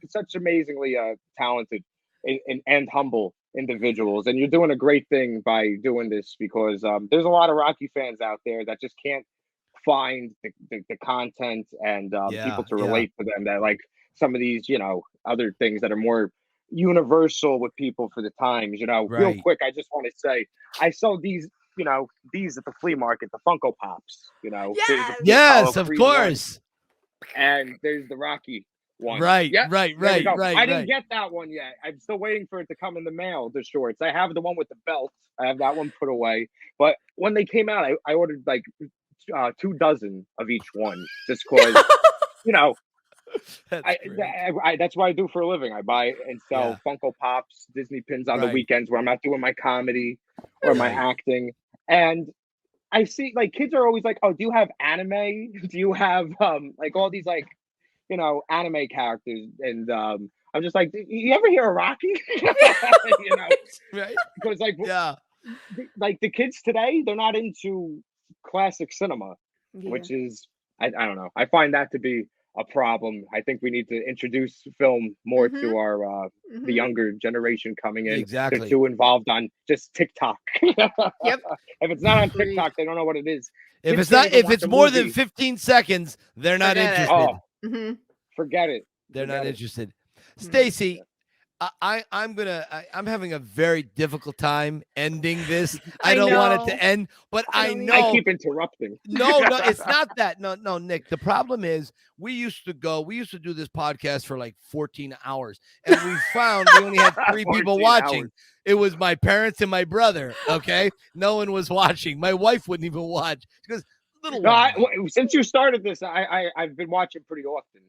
S5: such amazingly talented and humble individuals, and you're doing a great thing by doing this, because there's a lot of Rocky fans out there that just can't find the content and people to relate to them, that like some of these other things that are more universal with people for the times. Real quick, I just want to say I saw these at the flea market, the Funko Pops.
S1: Yes, of course.
S5: And there's the Rocky one.
S1: Right.
S5: I didn't get that one yet. I'm still waiting for it to come in the mail, the shorts. I have the one with the belt. I have that one put away. But when they came out, I ordered like 2 dozen of each one, just because, that's what I do for a living. I buy and sell Funko Pops, Disney pins on the weekends where I'm not doing my comedy or my acting. And I see like kids are always like, oh, do you have anime? Do you have like all these like, anime characters? And I'm just like, you ever hear of Rocky?
S1: Right?
S5: Because like the kids today, they're not into classic cinema, which is I don't know. I find that to be a problem. I think we need to introduce film more
S2: Mhm.
S5: to our the younger generation coming in. They're
S1: Exactly.
S5: too involved on just TikTok.
S2: Yep.
S5: If it's not on
S2: Agreed.
S5: TikTok, they don't know what it is.
S1: If
S5: Kids
S1: it's
S5: can't
S1: not,
S5: even
S1: if
S5: watch
S1: it's
S5: a
S1: more than
S5: movie.
S1: 15 seconds, they're not
S2: Forget it.
S1: interested.
S5: Oh,
S2: Mhm.
S5: forget it.
S1: They're not
S5: Forget it.
S1: interested.
S2: Mhm.
S1: Stacy, I'm having a very difficult time ending this. I
S2: I
S1: don't want it
S2: know.
S1: to end, but I
S2: don't
S1: know.
S5: I keep interrupting.
S1: No, it's not that. No, Nick. The problem is we used to do this podcast for like 14 hours, and we found we only had 3 people
S5: 14
S1: watching.
S5: hours.
S1: It was my parents and my brother. Okay, no one was watching. My wife wouldn't even watch. She goes, little
S5: No,
S1: one.
S5: since you started this, I've been watching pretty often.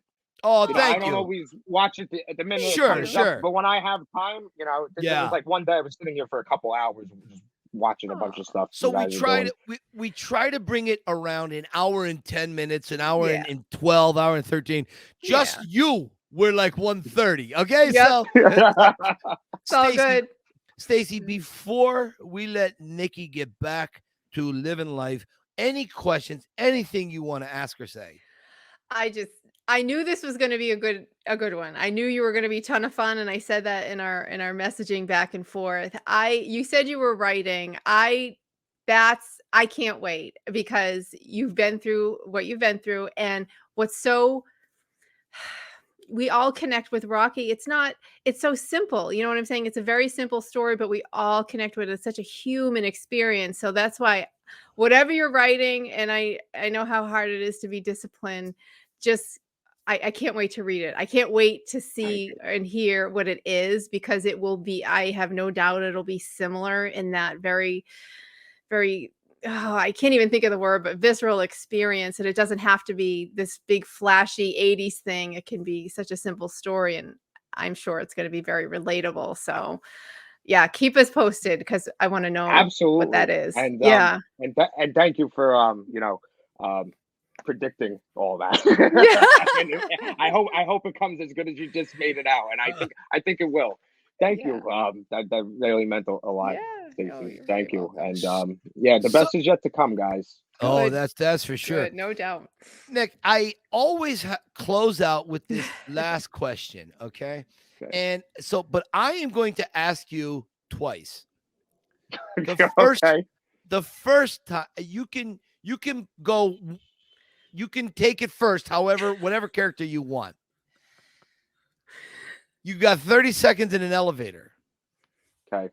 S1: Oh,
S5: You know, I
S1: thank
S5: don't
S1: you.
S5: always watch it at the minute it
S1: Sure,
S5: comes
S1: sure.
S5: up, but when I have time, you know, there
S1: Yeah.
S5: was like one day I was sitting here for a couple hours just watching a bunch of stuff.
S1: So
S5: you
S1: we
S5: guys are
S1: try
S5: doing.
S1: to we try to bring it around an hour and 10 minutes, an hour
S2: Yeah.
S1: and 12, hour and 13. Just
S2: Yeah.
S1: you, we're like 1:30. Okay,
S2: Yep.
S1: so
S2: It's all good.
S1: Stacy, before we let Nikki get back to living life, any questions, anything you want to ask or say?
S2: I knew this was going to be a good one. I knew you were going to be a ton of fun, and I said that in our messaging back and forth. You said you were writing. I can't wait because you've been through what you've been through, and we all connect with Rocky. It's so simple. You know what I'm saying? It's a very simple story, but we all connect with it. It's such a human experience. So that's why whatever you're writing, and I know how hard it is to be disciplined, just I can't wait to read it. I can't wait to see and hear what it is, because it will be, I have no doubt it'll be similar in that very, very, I can't even think of the word, but visceral experience. And it doesn't have to be this big flashy 80s thing. It can be such a simple story, and I'm sure it's going to be very relatable. So yeah, keep us posted, because I want to know
S5: Absolutely
S2: what that is.
S5: And
S2: Yeah.
S5: and thank you for predicting all that.
S2: Yeah.
S5: And I hope it comes as good as you just made it out, and I think it will. Thank you. That really meant a lot,
S2: Yeah.
S5: Stacy.
S2: Oh, you're
S5: Thank
S2: very
S5: you.
S2: welcome.
S5: And the best is yet to come, guys.
S1: Oh,
S2: Good.
S1: that's for sure.
S2: Good, no doubt.
S1: Nick, I always close out with this last question, okay?
S5: Okay.
S1: And so, but I am going to ask you twice.
S5: Okay.
S1: The first time you can go, you can take it first, however, whatever character you want. You got 30 seconds in an elevator.
S5: Okay.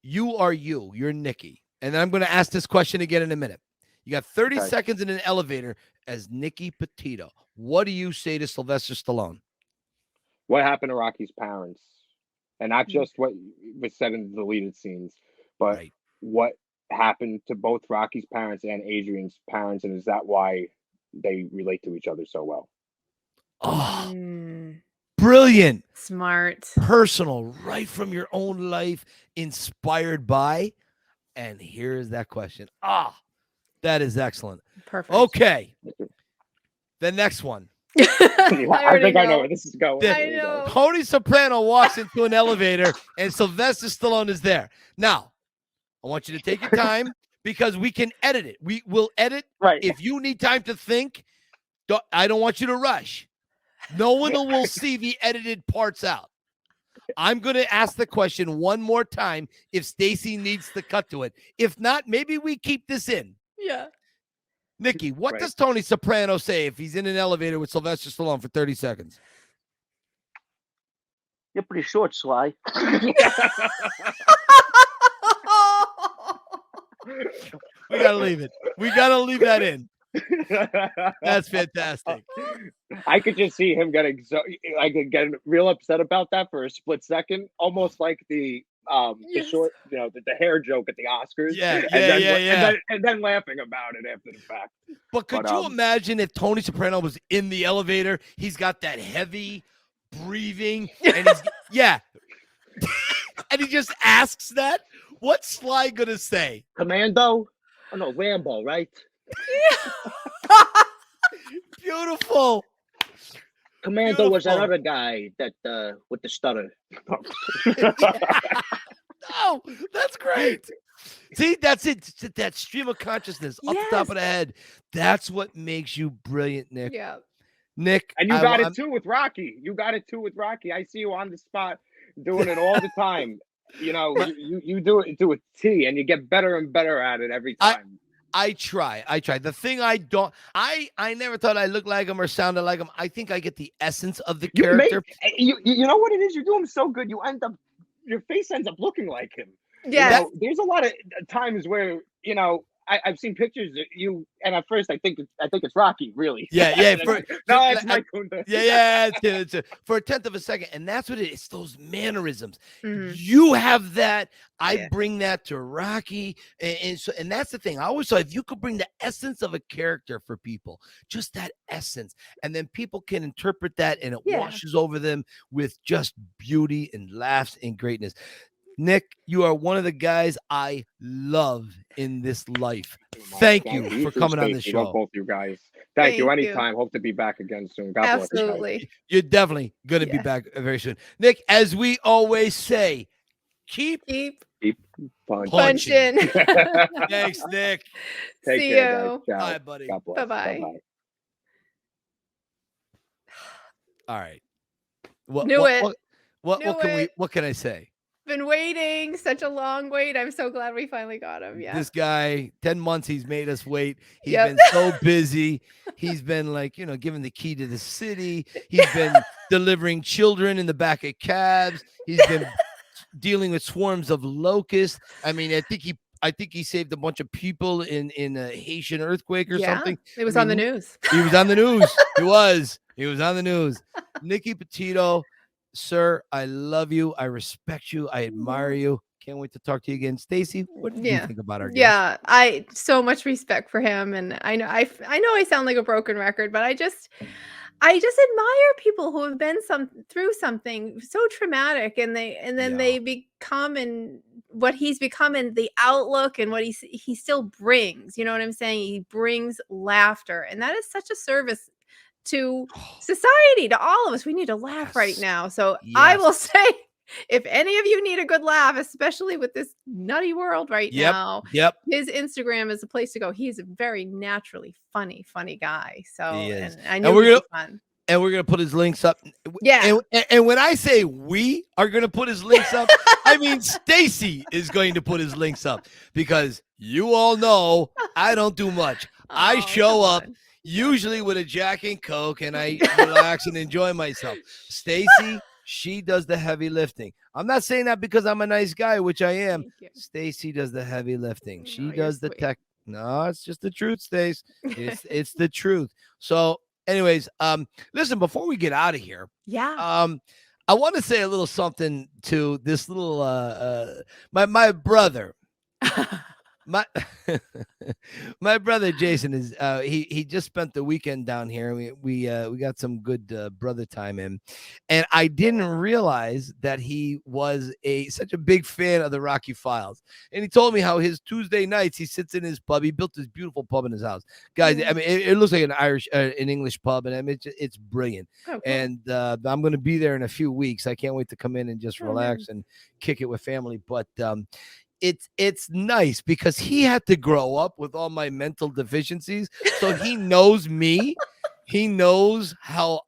S1: You're Nikki. And then I'm going to ask this question again in a minute. You got 30 seconds in an elevator as Nikki Petito. What do you say to Sylvester Stallone?
S5: What happened to Rocky's parents? And not just what was said in the deleted scenes, but what happened to both Rocky's parents and Adrian's parents, and is that why they relate to each other so well?
S1: Oh, brilliant.
S2: Smart.
S1: Personal, right from your own life, inspired by. And here's that question. That is excellent.
S2: Perfect.
S1: Okay. The next one.
S5: I think I know where this is going.
S2: I know.
S1: Tony Soprano walks into an elevator and Sylvester Stallone is there. Now, I want you to take your time because we can edit it. We will edit.
S5: Right.
S1: If you need time to think, I don't want you to rush. No one will see the edited parts out. I'm going to ask the question one more time if Stacy needs to cut to it. If not, maybe we keep this in.
S2: Yeah.
S1: Nikki, what does Tony Soprano say if he's in an elevator with Sylvester Stallone for 30 seconds?
S6: You're pretty short, Sly.
S1: We got to leave it. We got to leave that in. That's fantastic.
S5: I could just see him getting getting real upset about that for a split second, almost like the short, the hair joke at the Oscars. And then laughing about it after the fact.
S1: But could you imagine if Tony Soprano was in the elevator? He's got that heavy breathing, and and he just asks that. What's Sly gonna say?
S6: Commando? Oh no, Rambo, right?
S1: Beautiful.
S6: Commando was that other guy that with the stutter.
S1: No, that's great. See, that's it. That stream of consciousness up the top of the head. That's what makes you brilliant, Nick.
S2: Yeah.
S1: Nick,
S5: And you got it too with Rocky. You got it too with Rocky. I see you on the spot doing it all the time. You know, you do it to a T, and you get better and better at it every time.
S1: I try. The thing I never thought I looked like him or sounded like him. I think I get the essence of the character.
S5: You know what it is? You do him so good, your face ends up looking like him.
S2: Yeah.
S5: You know, there's a lot of times where, you know, I've seen pictures of you, and at first I think it's Rocky, really.
S1: Yeah.
S5: It's Mike Kunda.
S1: Yeah. It's for a tenth of a second, and that's what it is. It's those mannerisms.
S2: Mhm.
S1: You have that. I bring that to Rocky, and that's the thing. I always thought if you could bring the essence of a character for people, just that essence, and then people can interpret that, and it washes over them with just beauty and laughs and greatness. Nick, you are one of the guys I love in this life. Thank you for coming on the show.
S5: Love both you guys. Thank you. Anytime. Hope to be back again soon. God bless you.
S2: Absolutely.
S1: You're definitely going to be back very soon. Nick, as we always say, keep
S2: punching.
S1: Thanks, Nick.
S5: Take
S2: See
S5: care,
S2: you.
S5: guys.
S1: Bye, buddy.
S5: God bless.
S2: Bye-bye.
S1: All right.
S2: Knew it.
S1: What can I say?
S2: Been waiting such a long wait. I'm so glad we finally got him. Yeah.
S1: This guy, 10 months he's made us wait. He's been so busy. He's been giving the key to the city. He's been delivering children in the back of cabs. He's been dealing with swarms of locusts. I mean, I think he saved a bunch of people in a Haitian earthquake or something.
S2: It was on the news.
S1: He was on the news. He was on the news. Nikki Petito, sir, I love you. I respect you. I admire you. Can't wait to talk to you again. Stacy, what did you think about our guest?
S2: Yeah, I so much respect for him, and I know I sound like a broken record, but I just admire people who have been through something so traumatic, and then they become and what he's become, and the outlook and what he still brings. You know what I'm saying? He brings laughter, and that is such a service to society, to all of us. We need to laugh right now. So I will say, if any of you need a good laugh, especially with this nutty world right now, his Instagram is a place to go. He's a very naturally funny guy. So and I know he's fun.
S1: And we're gonna put his links up.
S2: Yeah.
S1: And when I say we are gonna put his links up, I mean Stacy is going to put his links up, because you all know I don't do much. I show up usually with a Jack and Coke, and I relax and enjoy myself. Stacy, she does the heavy lifting. I'm not saying that because I'm a nice guy, which I am. Stacy does the heavy lifting. She does the tech. No, it's just the truth, Stace. It's the truth. So anyways, listen, before we get out of here, I want to say a little something to this little my brother. My brother Jason is he just spent the weekend down here. We got some good brother time in, and I didn't realize that he was such a big fan of the Rocky Files. And he told me how his Tuesday nights he sits in his pub. He built this beautiful pub in his house, guys. I mean, it looks like an English pub, and I mean it's brilliant. Oh, cool. And I'm going to be there in a few weeks. I can't wait to come in and just relax and kick it with family. But it's nice because he had to grow up with all my mental deficiencies. So he knows me. He knows how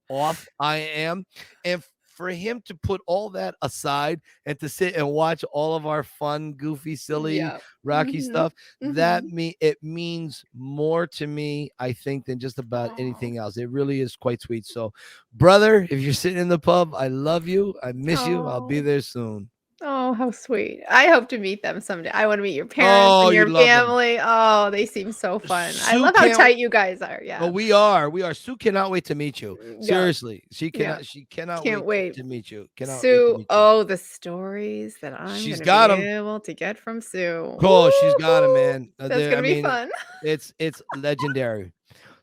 S1: off I am. And for him to put all that aside and to sit and watch all of our fun, goofy, silly, Rocky stuff, it means more to me, I think, than just about anything else. It really is quite sweet. So, brother, if you're sitting in the pub, I love you. I miss you. I'll be there soon.
S2: Oh, how sweet. I hope to meet them someday. I want to meet your parents and your family. Oh, they seem so fun. I love how tight you guys are. Yeah.
S1: Well, we are. Sue cannot wait to meet you. Seriously. She cannot wait to meet you.
S2: Sue, the stories that I'm going to be able to get from Sue.
S1: Oh, she's got them, man.
S2: That's going to be fun.
S1: It's legendary.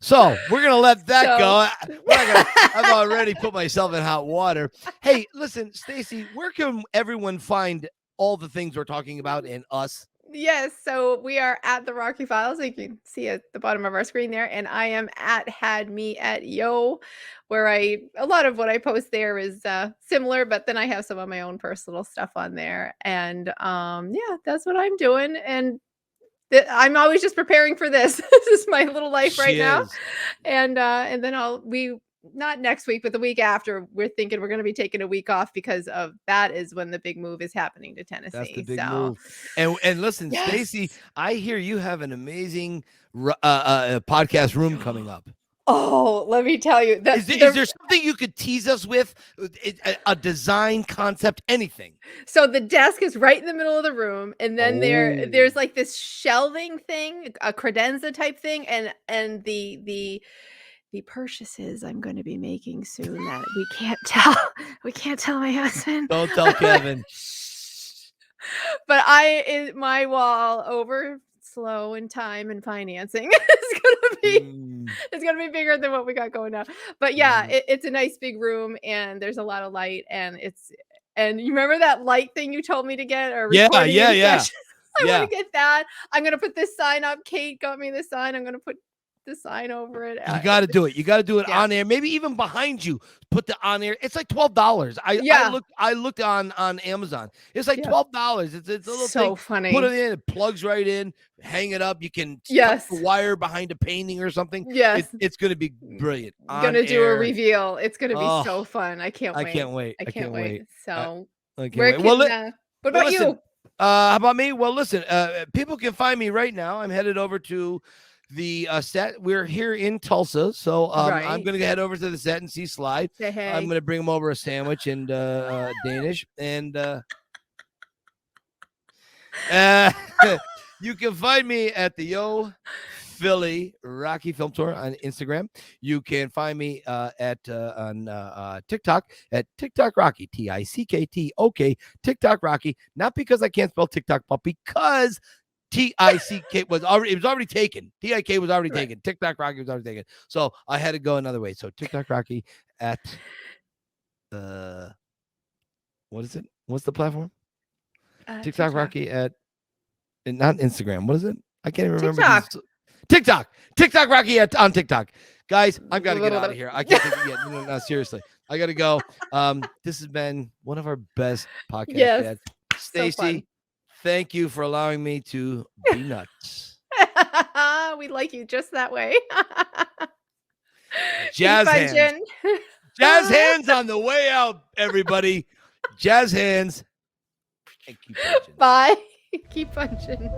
S1: So we're going to let that go. I've already put myself in hot water. Hey, listen, Stacy, where can everyone find all the things we're talking about and us?
S2: Yes, so we are at the Rocky Files. You can see at the bottom of our screen there. And I am at Had Me at Yo, where a lot of what I post there is similar, but then I have some of my own personal stuff on there. And that's what I'm doing. And I'm always just preparing for this. This is my little life right
S1: She
S2: now.
S1: is.
S2: And then not next week, but the week after, we're thinking we're going to be taking a week off because of that is when the big move is happening to Tennessee.
S1: That's the big move. And listen,
S2: Yes.
S1: Stacy, I hear you have an amazing podcast room coming up.
S2: Oh, let me tell you.
S1: Is there something you could tease us with? A design concept, anything?
S2: So the desk is right in the middle of the room, and then there's like this shelving thing, a credenza type thing, and the purchases I'm going to be making soon that we can't tell. We can't tell my husband.
S1: Don't tell Kevin.
S2: But my wall over slow in time and financing is gonna be it's gonna be bigger than what we got going now. But yeah, it's a nice big room, and there's a lot of light, and you remember that light thing you told me to get? Or
S1: yeah.
S2: I want to get that. I'm gonna put this sign up. Kate got me the sign. I'm gonna put the sign over it.
S1: You got to do it. You got to do it on air. Maybe even behind you. Put the on air. It's like $12. I looked on Amazon. It's like $12. It's a little
S2: so
S1: thing.
S2: Funny.
S1: Put it in. It plugs right in. Hang it up. You can tuck the wire behind a painting or something.
S2: Yes,
S1: it's gonna be brilliant.
S2: Gonna do a reveal. It's gonna be so fun. I can't wait.
S1: I can't wait.
S2: So
S1: I can't wait. Well,
S2: what about you?
S1: How about me? Well, listen. People can find me right now. I'm headed over to the set. We're here in Tulsa, so I'm gonna head over to the set and see Sly.
S2: Say hey.
S1: I'm gonna bring him over a sandwich and Danish, and you can find me at the Yo Philly Rocky Film Tour on Instagram. You can find me on TikTok at TikTok Rocky, TICKTOK, TikTok Rocky. Not because I can't spell TikTok, but because TICK was already taken. TIK was already taken. TikTok Rocky was already taken. So I had to go another way. So TikTok Rocky at what is it? What's the platform? TikTok Rocky at not Instagram. What is it? I can't even remember. TikTok Rocky on TikTok. Guys, I've got to get out of here. I can't take it yet. No, seriously. I got to go. This has been one of our best podcasts yet. Stacy, thank you for allowing me to be nuts.
S2: We like you just that way.
S1: Jazz hands. Jazz hands on the way out, everybody. Jazz hands. And keep punching.
S2: Bye. Keep punching.